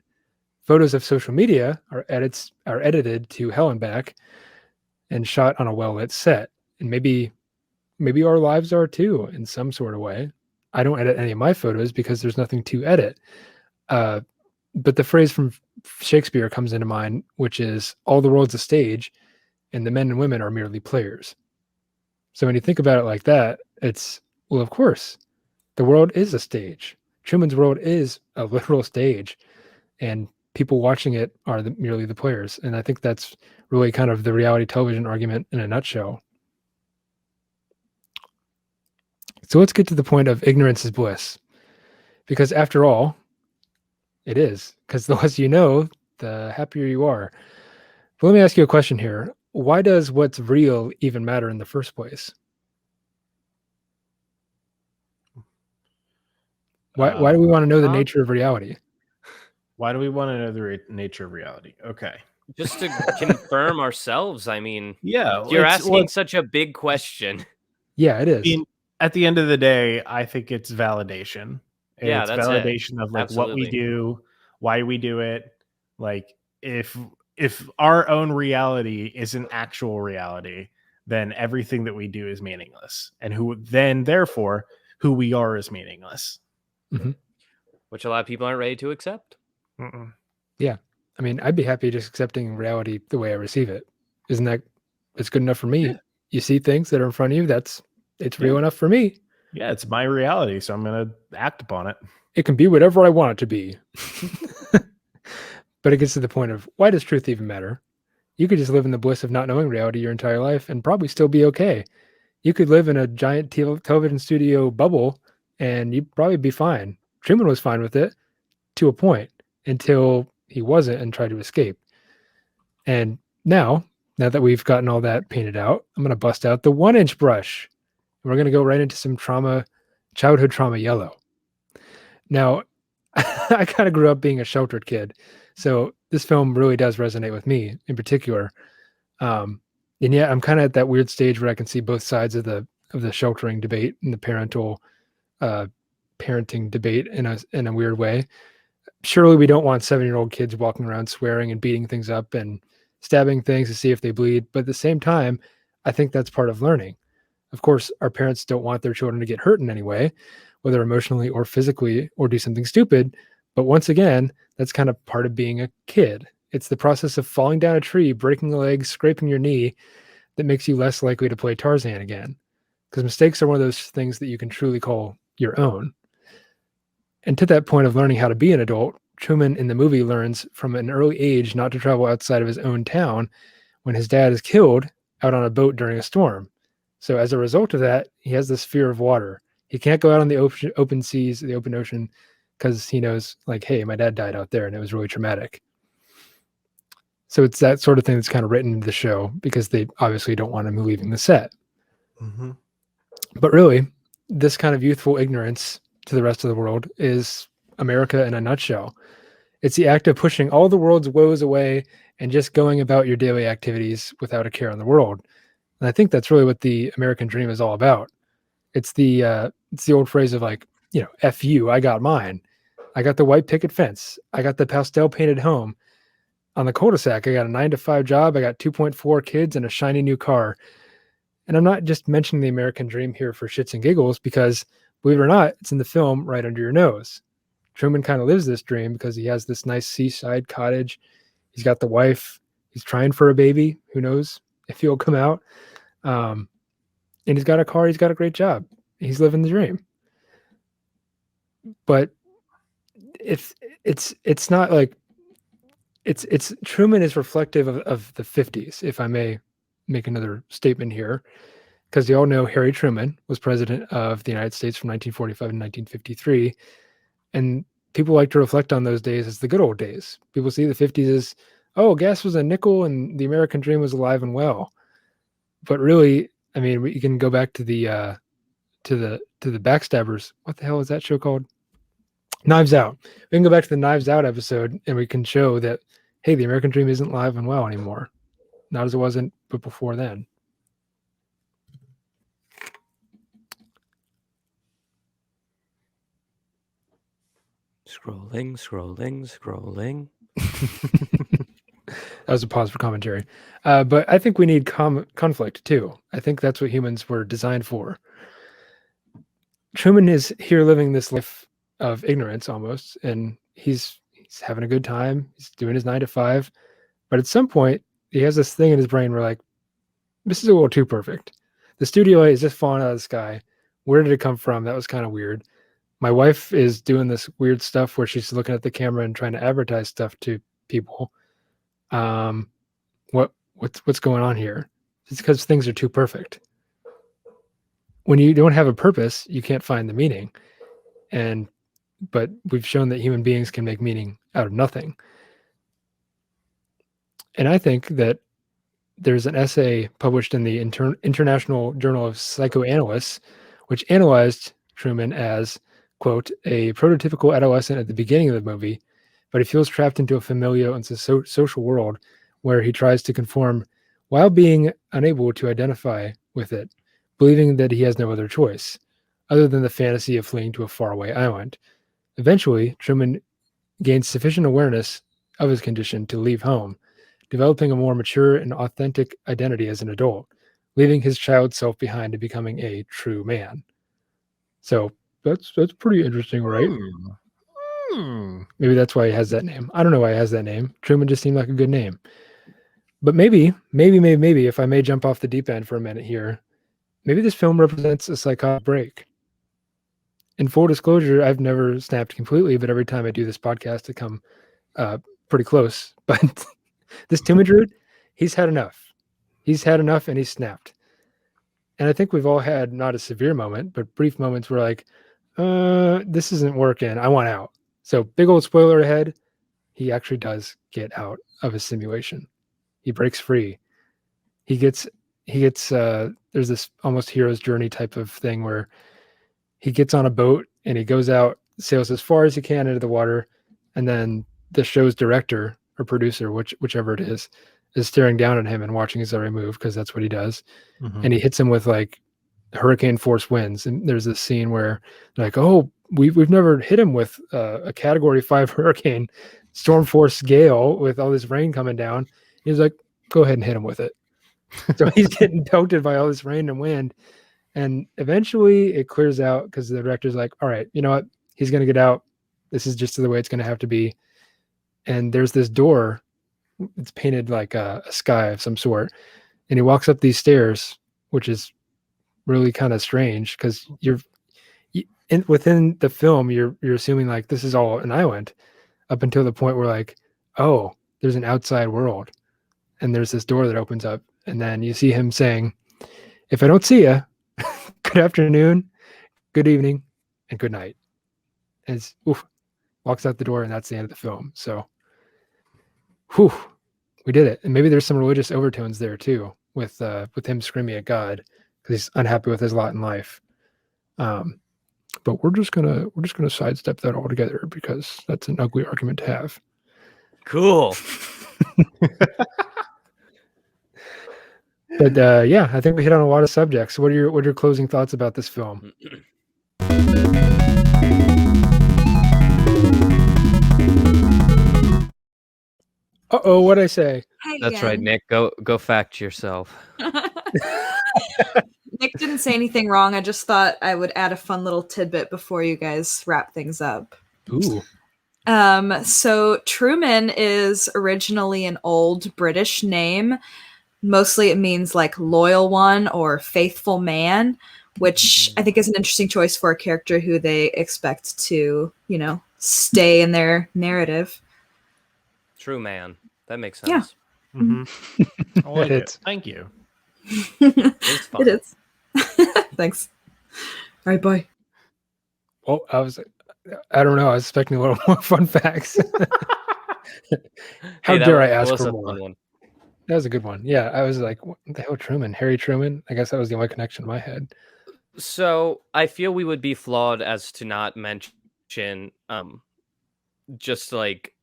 Photos of social media are edited to hell and back and shot on a well-lit set. And maybe our lives are too, in some sort of way. I don't edit any of my photos because there's nothing to edit. But the phrase from Shakespeare comes into mind, which is, all the world's a stage and the men and women are merely players. So when you think about it like that, it's, well, of course, the world is a stage. Truman's world is a literal stage, and people watching it are merely the players. And I think that's really kind of the reality television argument in a nutshell. So let's get to the point of ignorance is bliss. Because after all, it is. Because the less you know, the happier you are. But let me ask you a question here. Why does what's real even matter in the first place? Why do we want to know the nature of reality? Why do we want to know the nature of reality? Okay. Just to confirm ourselves. I mean, Yeah. you're asking such a big question. Yeah, it is. I mean, at the end of the day, I think it's validation. Yeah, It's that's validation of like what we Absolutely. do, why we do it. Like if our own reality isn't actual reality, then everything that we do is meaningless. And therefore who we are is meaningless. Mhm. Which a lot of people aren't ready to accept. Mm-mm. Yeah. I mean, I'd be happy just accepting reality the way I receive it. Isn't that it's good enough for me? Yeah. You see things that are in front of you, it's real enough for me. Yeah, it's my reality, so I'm going to act upon it. It can be whatever I want it to be. But it gets to the point of, why does truth even matter? You could just live in the bliss of not knowing reality your entire life and probably still be okay. You could live in a giant television studio bubble and you'd probably be fine. Truman was fine with it to a point until he wasn't and tried to escape. And now that we've gotten all that painted out, I'm going to bust out the 1-inch brush. And we're going to go right into some childhood trauma yellow. Now, I kind of grew up being a sheltered kid, so this film really does resonate with me in particular. And yet, I'm kind of at that weird stage where I can see both sides of the sheltering debate and the parenting debate in a weird way. Surely, we don't want 7-year-old kids walking around swearing and beating things up and stabbing things to see if they bleed. But at the same time, I think that's part of learning. Of course, our parents don't want their children to get hurt in any way, whether emotionally or physically, or do something stupid. But once again, that's kind of part of being a kid. It's the process of falling down a tree, breaking a leg, scraping your knee that makes you less likely to play Tarzan again. Because mistakes are one of those things that you can truly call your own. And to that point of learning how to be an adult, Truman in the movie learns from an early age not to travel outside of his own town when his dad is killed out on a boat during a storm. So as a result of that, he has this fear of water. He can't go out on the open seas, the open ocean, because he knows, like, hey, my dad died out there and it was really traumatic. So it's that sort of thing that's kind of written into the show because they obviously don't want him leaving the set. Mm-hmm. But really, this kind of youthful ignorance to the rest of the world is America in a nutshell. It's the act of pushing all the world's woes away and just going about your daily activities without a care in the world. And I think that's really what the American dream is all about. It's the old phrase of, like, F you, I got mine. I got the white picket fence. I got the pastel painted home. On the cul-de-sac, I got a 9-to-5 job. I got 2.4 kids and a shiny new car. And I'm not just mentioning the American dream here for shits and giggles because, believe it or not, it's in the film right under your nose. Truman kind of lives this dream because he has this nice seaside cottage. He's got the wife. He's trying for a baby. Who knows if he'll come out. And he's got a car. He's got a great job. He's living the dream. But it's not like it's Truman is reflective of the 50s, if I may make another statement here, because you all know Harry Truman was president of the United States from 1945 to 1953. And people like to reflect on those days as the good old days. People see the 50s as, oh, gas was a nickel and the American dream was alive and well. But really, I mean, we can go back to the Backstabbers. What the hell is that show called? Knives Out. We can go back to the Knives Out episode and we can show that, hey, the American dream isn't alive and well anymore. Not as it wasn't, but before then. Scrolling. That was a pause for commentary. But I think we need conflict too. I think that's what humans were designed for. Truman is here living this life of ignorance almost, and he's having a good time. He's doing his 9-to-5. But at some point, he has this thing in his brain where, like, this is a little too perfect. The studio A is just falling out of the sky. Where did it come from? That was kind of weird. My wife is doing this weird stuff where she's looking at the camera and trying to advertise stuff to people. What's going on here? It's because things are too perfect. When you don't have a purpose, you can't find the meaning. But we've shown that human beings can make meaning out of nothing. And I think that there's an essay published in the International Journal of Psychoanalysts, which analyzed Truman as, quote, a prototypical adolescent at the beginning of the movie, but he feels trapped into a familial and social world where he tries to conform while being unable to identify with it, believing that he has no other choice, other than the fantasy of fleeing to a faraway island. Eventually, Truman gains sufficient awareness of his condition to leave home, developing a more mature and authentic identity as an adult, leaving his child self behind and becoming a true man. So that's pretty interesting, right? Maybe that's why he has that name. I don't know why he has that name. Truman just seemed like a good name. But maybe, if I may jump off the deep end for a minute here, maybe this film represents a psychotic break. In full disclosure, I've never snapped completely, but every time I do this podcast, I come pretty close. But this Truman dude, he's had enough. He's had enough and he's snapped. And I think we've all had not a severe moment, but brief moments where like, this isn't working. I want out. So big old spoiler ahead. He actually does get out of his simulation. He breaks free. He gets there's this almost hero's journey type of thing where he gets on a boat and he goes out, sails as far as he can into the water, and then the show's director or producer, whichever it is staring down at him and watching his every move because that's what he does. Mm-hmm. And he hits him with like hurricane force winds. And there's this scene where like, oh, we've never hit him with a Category 5 hurricane, storm force gale with all this rain coming down. He's like, go ahead and hit him with it. So he's getting pelted by all this rain and wind. And eventually it clears out because the director's like, all right, you know what? He's going to get out. This is just the way it's going to have to be. And there's this door. It's painted like a sky of some sort. And he walks up these stairs, which is really kind of strange because within the film, you're assuming like this is all an island up until the point where like, oh, there's an outside world. And there's this door that opens up. And then you see him saying, if I don't see you, good afternoon, good evening, and good night. And walks out the door, and that's the end of the film. So, we did it. And maybe there's some religious overtones there too, with him screaming at God because he's unhappy with his lot in life. But we're just gonna sidestep that altogether because that's an ugly argument to have. Cool. But yeah, I think we hit on a lot of subjects. What are your closing thoughts about this film? Uh-oh, what'd I say? Hey, that's right, Nick. Go fact yourself. Nick didn't say anything wrong. I just thought I would add a fun little tidbit before you guys wrap things up. Ooh. So Truman is originally an old British name. Mostly it means like loyal one or faithful man, which I think is an interesting choice for a character who they expect to, stay in their narrative. True man. That makes sense. Yeah. Mm-hmm. I like it. Thank you. It's fun. It is. Thanks. All right, bye. Well, I don't know. I was expecting a little more fun facts. How dare I ask for more? One. That was a good one. Yeah, I was like, what the hell, Truman? Harry Truman? I guess that was the only connection in my head. So I feel we would be flawed as to not mention just like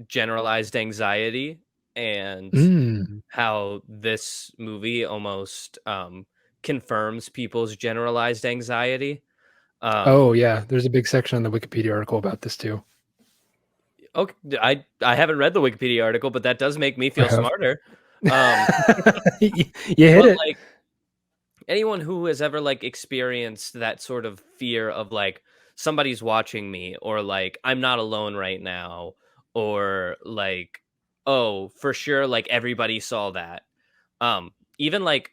generalized anxiety and how this movie almost confirms people's generalized anxiety. Oh, yeah. There's a big section on the Wikipedia article about this, too. Okay, I haven't read the Wikipedia article, but that does make me feel smarter. You hit it. Like anyone who has ever like experienced that sort of fear of like somebody's watching me, or like I'm not alone right now, or like, oh, for sure, like everybody saw that. Even like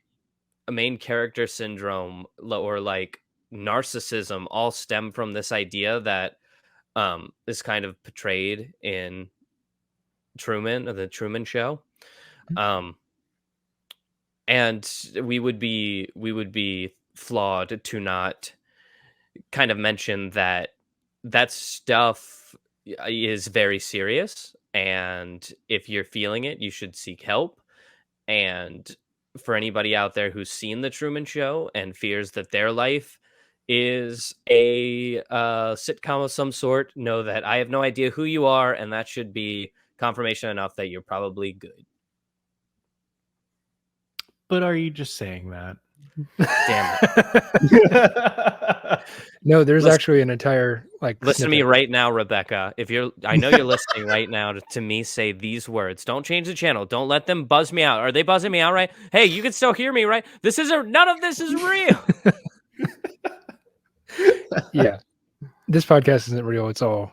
a main character syndrome or like narcissism all stem from this idea that is kind of portrayed in Truman or the Truman Show. And we would be flawed to not kind of mention that stuff is very serious And if you're feeling it, you should seek help. And for anybody out there who's seen the Truman Show and fears that their life is a sitcom of some sort, know that I have no idea who you are, and that should be confirmation enough that you're probably good. But are you just saying that? Damn it. No, there's Listen- actually an entire Listen to me snippet. right now, Rebecca. I know you're listening right now to me say these words. Don't change the channel. Don't let them buzz me out. Are they buzzing me out right? Hey, you can still hear me, right? None of this is real. Yeah, this podcast isn't real. It's all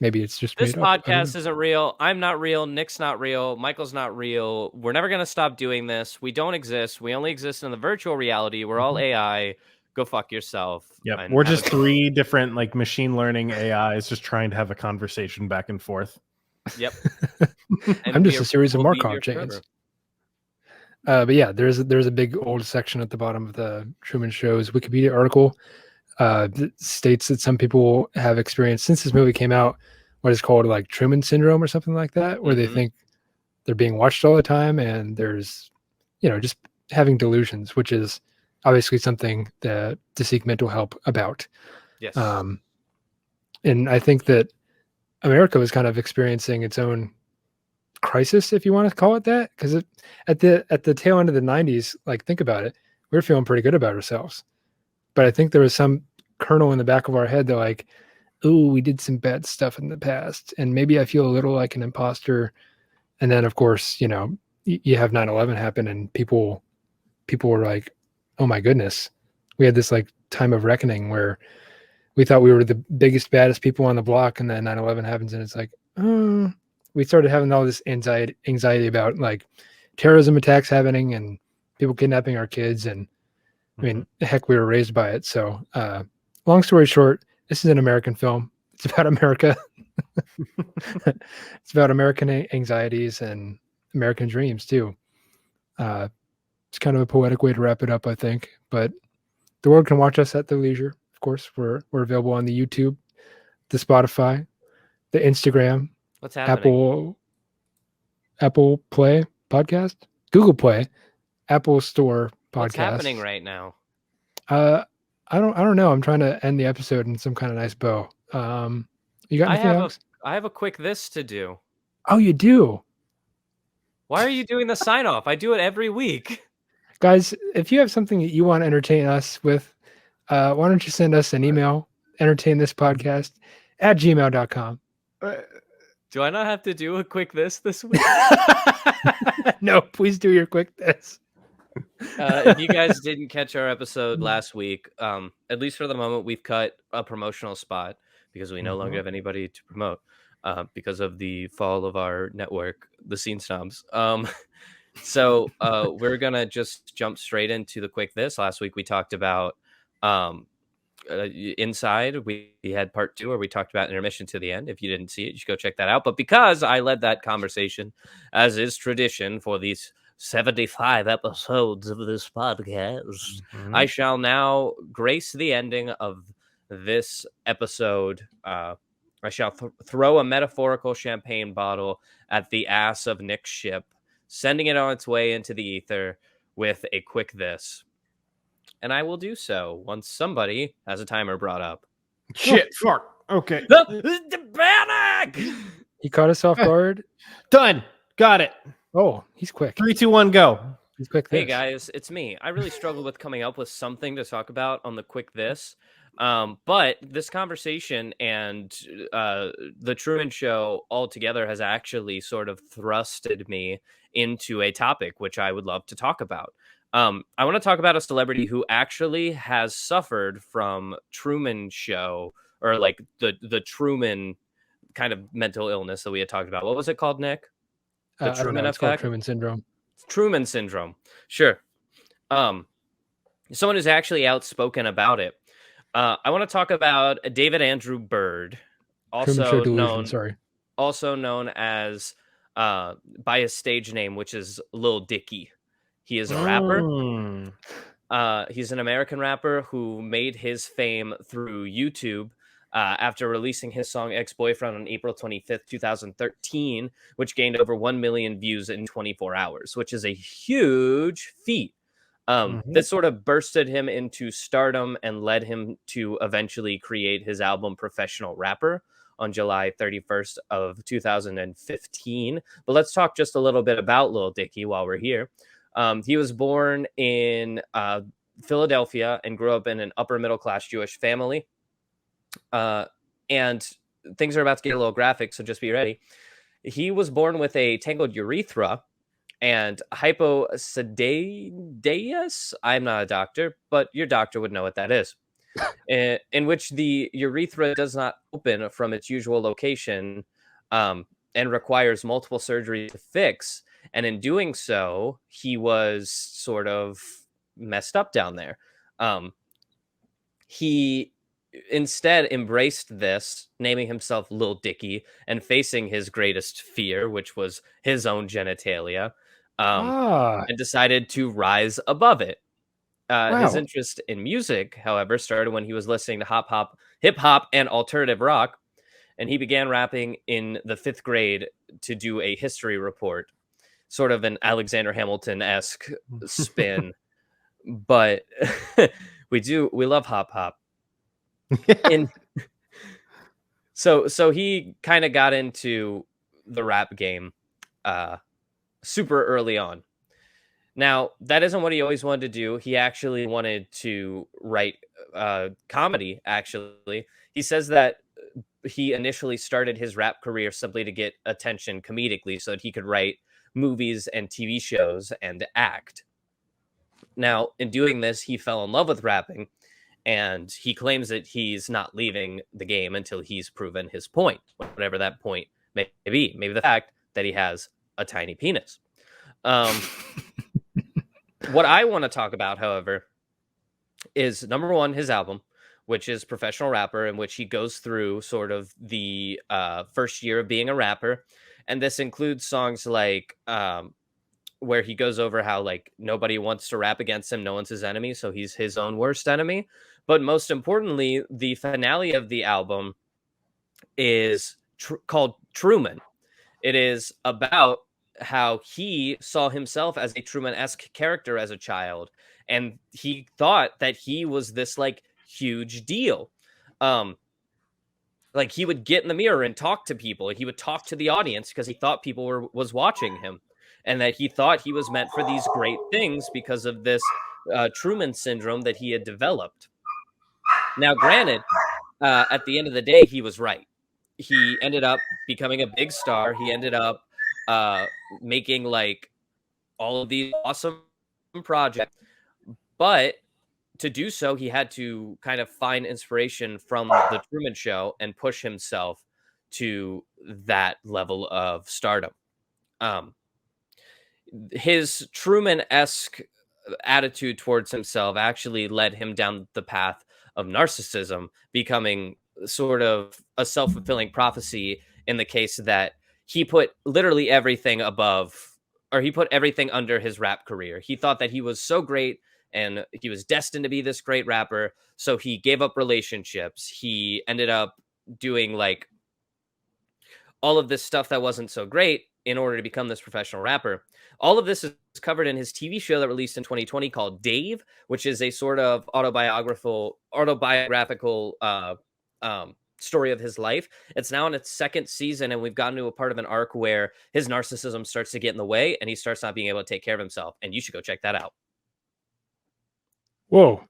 maybe it's just This made up. I don't podcast know. isn't real. I'm not real. Nick's not real. Michael's not real. We're never going to stop doing this. We don't exist. We only exist in the virtual reality. We're all AI. Go fuck yourself. Yep. And We're have a just good- 3 different machine learning AIs just trying to have a conversation back and forth. Yep. I'm just a series of we'll be Markov here chains. forever. But yeah, there's a big old section at the bottom of the Truman Show's Wikipedia article that states that some people have experienced since this movie came out what is called like Truman Syndrome or something like that, where they Mhm. think they're being watched all the time, and there's just having delusions, which is obviously something to seek mental help about. Yes. And I think that America was kind of experiencing its own crisis, if you want to call it that, because at the tail end of the 90s, like think about it, we were feeling pretty good about ourselves, but I think there was some kernel in the back of our head that like, ooh, we did some bad stuff in the past, and maybe I feel a little like an imposter. And then of course, you have 9/11 happen, and people were like, oh my goodness, we had this like time of reckoning where we thought we were the biggest, baddest people on the block, and then 9/11 happens, and it's like, we started having all this anxiety about like terrorism attacks happening and people kidnapping our kids. And I mean, heck, we were raised by it. So long story short, this is an American film. It's about America. It's about American anxieties and American dreams too. It's kind of a poetic way to wrap it up, I think, but the world can watch us at their leisure. Of course, we're available on the YouTube, the Spotify, the Instagram, What's happening? Apple Play podcast, Google Play, Apple Store podcast. What's happening right now? I don't know. I'm trying to end the episode in some kind of nice bow. You got anything else? I have a quick this to do. Oh, you do? Why are you doing the sign off? I do it every week. Guys, if you have something that you want to entertain us with, why don't you send us an email, entertainthispodcast@gmail.com. Do I not have to do a quick this week? No, please do your quick this. If you guys didn't catch our episode last week, at least for the moment, we've cut a promotional spot because we no longer have anybody to promote because of the fall of our network, the Scene Snobs. So we're going to just jump straight into the quick this. Last week, we talked about Inside. We had part 2 where we talked about intermission to the end. If you didn't see it, you should go check that out. But because I led that conversation, as is tradition for these 75 episodes of this podcast, I shall now grace the ending of this episode. I shall throw a metaphorical champagne bottle at the ass of Nick's ship, sending it on its way into the ether with a quick this. And I will do so once somebody has a timer brought up. Shit, fuck. Okay. The panic! He caught us off guard. Done. Got it. Oh, he's quick. 3, 2, 1, go. He's quick. Hey this. guys, it's me. I really struggled with coming up with something to talk about on the quick this. But this conversation and the Truman Show altogether has actually sort of thrusted me into a topic which I would love to talk about. I want to talk about a celebrity who actually has suffered from Truman Show, or like the Truman kind of mental illness that we had talked about. What was it called, Nick? The I don't Truman know, it's called effect? Truman Syndrome. Truman Syndrome. Sure. Someone who's actually outspoken about it. I want to talk about David Andrew Bird, Truman Show also delusion. known as by his stage name, which is Lil Dicky. He is a rapper. He's an American rapper who made his fame through YouTube after releasing his song Ex-Boyfriend on April 25th, 2013, which gained over 1 million views in 24 hours, which is a huge feat. This sort of bursted him into stardom and led him to eventually create his album Professional Rapper on July 31st of 2015. But let's talk just a little bit about Lil Dicky while we're here. He was born in Philadelphia and grew up in an upper middle class Jewish family. And things are about to get a little graphic, so just be ready. He was born with a tangled urethra and hyposidedias. I'm not a doctor, but your doctor would know what that is. In which the urethra does not open from its usual location and requires multiple surgeries to fix. And in doing so, he was sort of messed up down there. He instead embraced this, naming himself Lil Dicky and facing his greatest fear, which was his own genitalia, and decided to rise above it. His interest in music, however, started when he was listening to hip hop, and alternative rock, and he began rapping in the 5th grade to do a history report, sort of an Alexander Hamilton-esque spin. But we love hop. So he kind of got into the rap game super early on. Now, that isn't what he always wanted to do. He actually wanted to write comedy, actually. He says that he initially started his rap career simply to get attention comedically so that he could write movies and TV shows and act. Now, in doing this, he fell in love with rapping, and he claims that he's not leaving the game until he's proven his point, whatever that point may be. Maybe the fact that he has a tiny penis. What I want to talk about, however, is number one, his album, which is Professional Rapper, in which he goes through sort of the first year of being a rapper. And this includes songs like where he goes over how like nobody wants to rap against him. No one's his enemy. So he's his own worst enemy. But most importantly, the finale of the album is called Truman. It is about how he saw himself as a Truman-esque character as a child, and he thought that he was this like huge deal. Like he would get in the mirror and talk to people. He would talk to the audience because he thought people was watching him, and that he thought he was meant for these great things because of this Truman Syndrome that he had developed. Now, granted, at the end of the day, he was right. He ended up becoming a big star. He ended up making like all of these awesome projects, but to do so, he had to kind of find inspiration from the Truman Show and push himself to that level of stardom. His Truman-esque attitude towards himself actually led him down the path of narcissism, becoming sort of a self-fulfilling prophecy in the case that he put literally everything above, or he put everything under his rap career. He thought that he was so great and he was destined to be this great rapper. So he gave up relationships. He ended up doing like all of this stuff that wasn't so great in order to become this professional rapper. All of this is covered in his TV show that released in 2020 called Dave, which is a sort of autobiographical story of his life. It's now in its 2nd season, and we've gotten to a part of an arc where his narcissism starts to get in the way and he starts not being able to take care of himself. And you should go check that out. Whoa.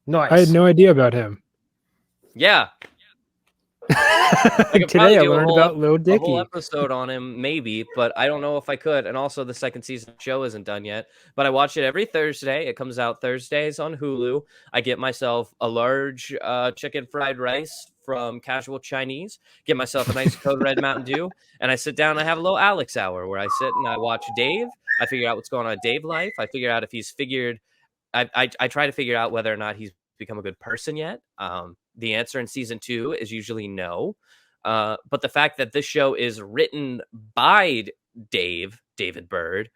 Nice. I had no idea about him. Yeah. Today I learned about Lil Dicky. A whole episode on him, maybe, but I don't know if I could. And also, the 2nd season show isn't done yet. But I watch it every Thursday. It comes out Thursdays on Hulu. I get myself a large chicken fried rice from Casual Chinese. Get myself a nice Code Red Mountain Dew, and I sit down and I have a little Alex hour where I sit and I watch Dave. I figure out what's going on in Dave's life. I figure out if he's figured. I try to figure out whether or not he's become a good person yet. The answer in season 2 is usually no. But the fact that this show is written by David Bird,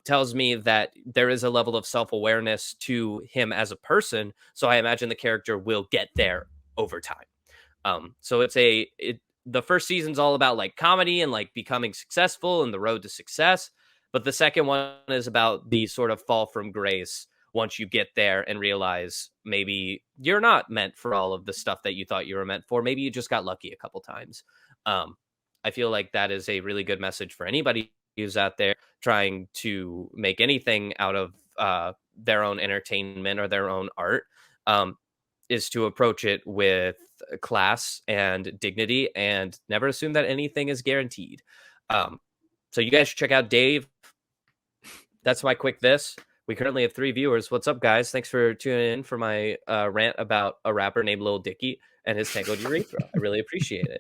tells me that there is a level of self-awareness to him as a person. So I imagine the character will get there over time. So the first season's all about like comedy and like becoming successful and the road to success. But the second one is about the sort of fall from grace once you get there and realize maybe you're not meant for all of the stuff that you thought you were meant for. Maybe you just got lucky a couple times. I feel like that is a really good message for anybody who's out there trying to make anything out of their own entertainment or their own art, is to approach it with class and dignity and never assume that anything is guaranteed. So you guys should check out Dave. That's my quick this. We currently have 3 viewers. What's up, guys? Thanks for tuning in for my rant about a rapper named Lil Dicky and his tangled urethra. I really appreciate it.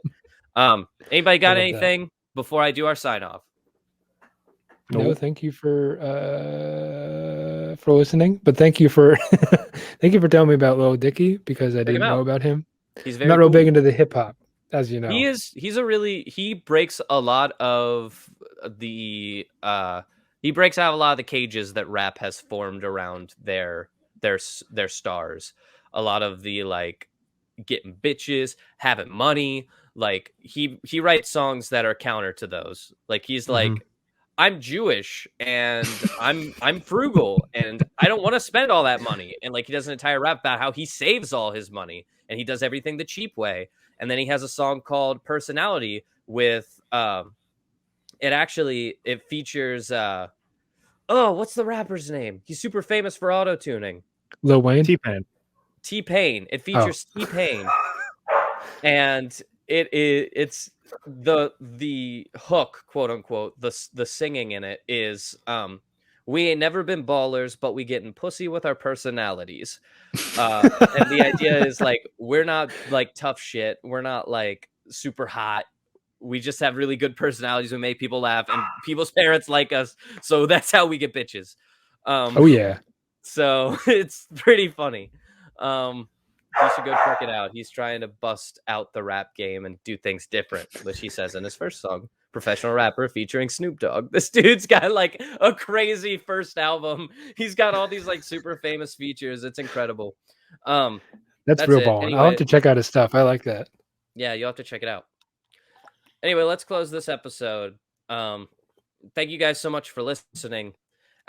Anybody got anything before I do our sign off? No, thank you for listening, but thank you for thank you for telling me about Lil Dicky, because I didn't know about him. He's very not real cool. big into the hip hop, as you know. He breaks a lot of the he breaks out a lot of the cages that rap has formed around their stars. A lot of the like getting bitches, having money. Like he writes songs that are counter to those. Like he's like, I'm Jewish and I'm frugal and I don't want to spend all that money. And like he does an entire rap about how he saves all his money and he does everything the cheap way. And then he has a song called Personality with it features what's the rapper's name? He's super famous for auto-tuning. Lil Wayne? T-Pain. It features T-Pain. And it's the hook, quote unquote, the singing in it is we ain't never been ballers, but we getting pussy with our personalities. And the idea is like we're not like tough shit, we're not like super hot, we just have really good personalities, we make people laugh and people's parents like us, so that's how we get bitches. Oh yeah, so it's pretty funny. You should go check it out. He's trying to bust out the rap game and do things different, which he says in his first song, professional rapper featuring Snoop Dogg. This dude's got like a crazy first album. He's got all these like super famous features. It's incredible. That's real balling. Anyway, I'll have to check out his stuff. I like that. Yeah, you'll have to check it out. Anyway, let's close this episode. Thank you guys so much for listening.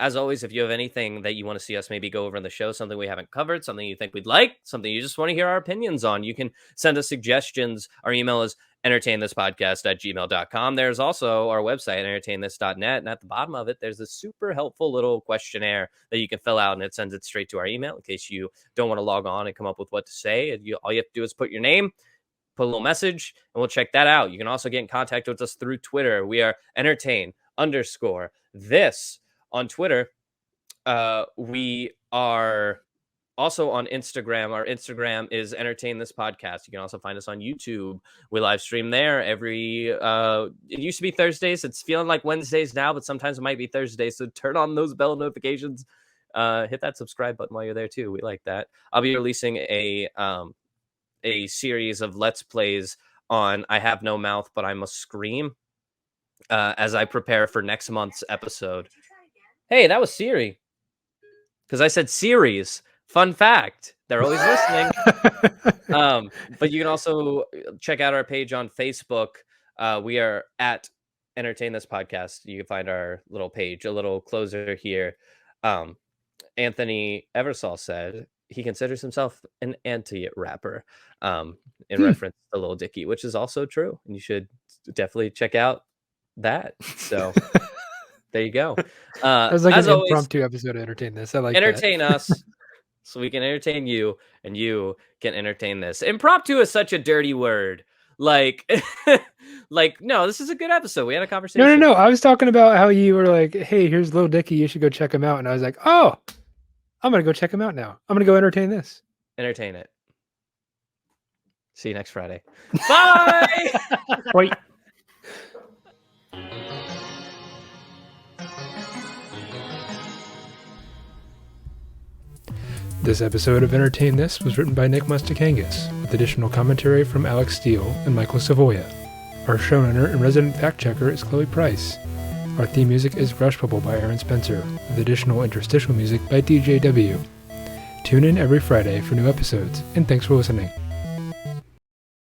As always, if you have anything that you want to see us maybe go over in the show, something we haven't covered, something you think we'd like, something you just want to hear our opinions on, you can send us suggestions. Our email is entertainthispodcast@gmail.com. There's also our website, entertainthis.net. And at the bottom of it, there's a super helpful little questionnaire that you can fill out, and it sends it straight to our email in case you don't want to log on and come up with what to say. All you have to do is put your name, put a little message, and we'll check that out. You can also get in contact with us through Twitter. We are entertain_this. On Twitter, we are also on Instagram. Our Instagram is Entertain This Podcast. You can also find us on YouTube. We live stream there it used to be Thursdays. It's feeling like Wednesdays now, but sometimes it might be Thursdays. So turn on those bell notifications. Hit that subscribe button while you're there too. We like that. I'll be releasing a series of Let's Plays on I Have No Mouth, But I Must Scream as I prepare for next month's episode. Hey, that was Siri. Because I said series. Fun fact. They're always listening. But you can also check out our page on Facebook. We are at Entertain This Podcast. You can find our little page, a little closer here. Anthony Eversole said he considers himself an anti-rapper in reference to Lil Dicky, which is also true. And you should definitely check out that. So... there you go. It was like an impromptu episode of Entertain This. I like entertain us so we can entertain you and you can entertain this. Impromptu is such a dirty word. Like, no, this is a good episode. We had a conversation. No. I was talking about how you were like, hey, here's Lil Dicky. You should go check him out. And I was like, oh, I'm going to go check him out now. I'm going to go entertain this. Entertain it. See you next Friday. Bye. Wait. This episode of Entertain This was written by Nick Mustakangas, with additional commentary from Alex Steele and Michael Savoya. Our showrunner and resident fact-checker is Chloe Price. Our theme music is Brush Bubble by Aaron Spencer, with additional interstitial music by DJW. Tune in every Friday for new episodes, and thanks for listening.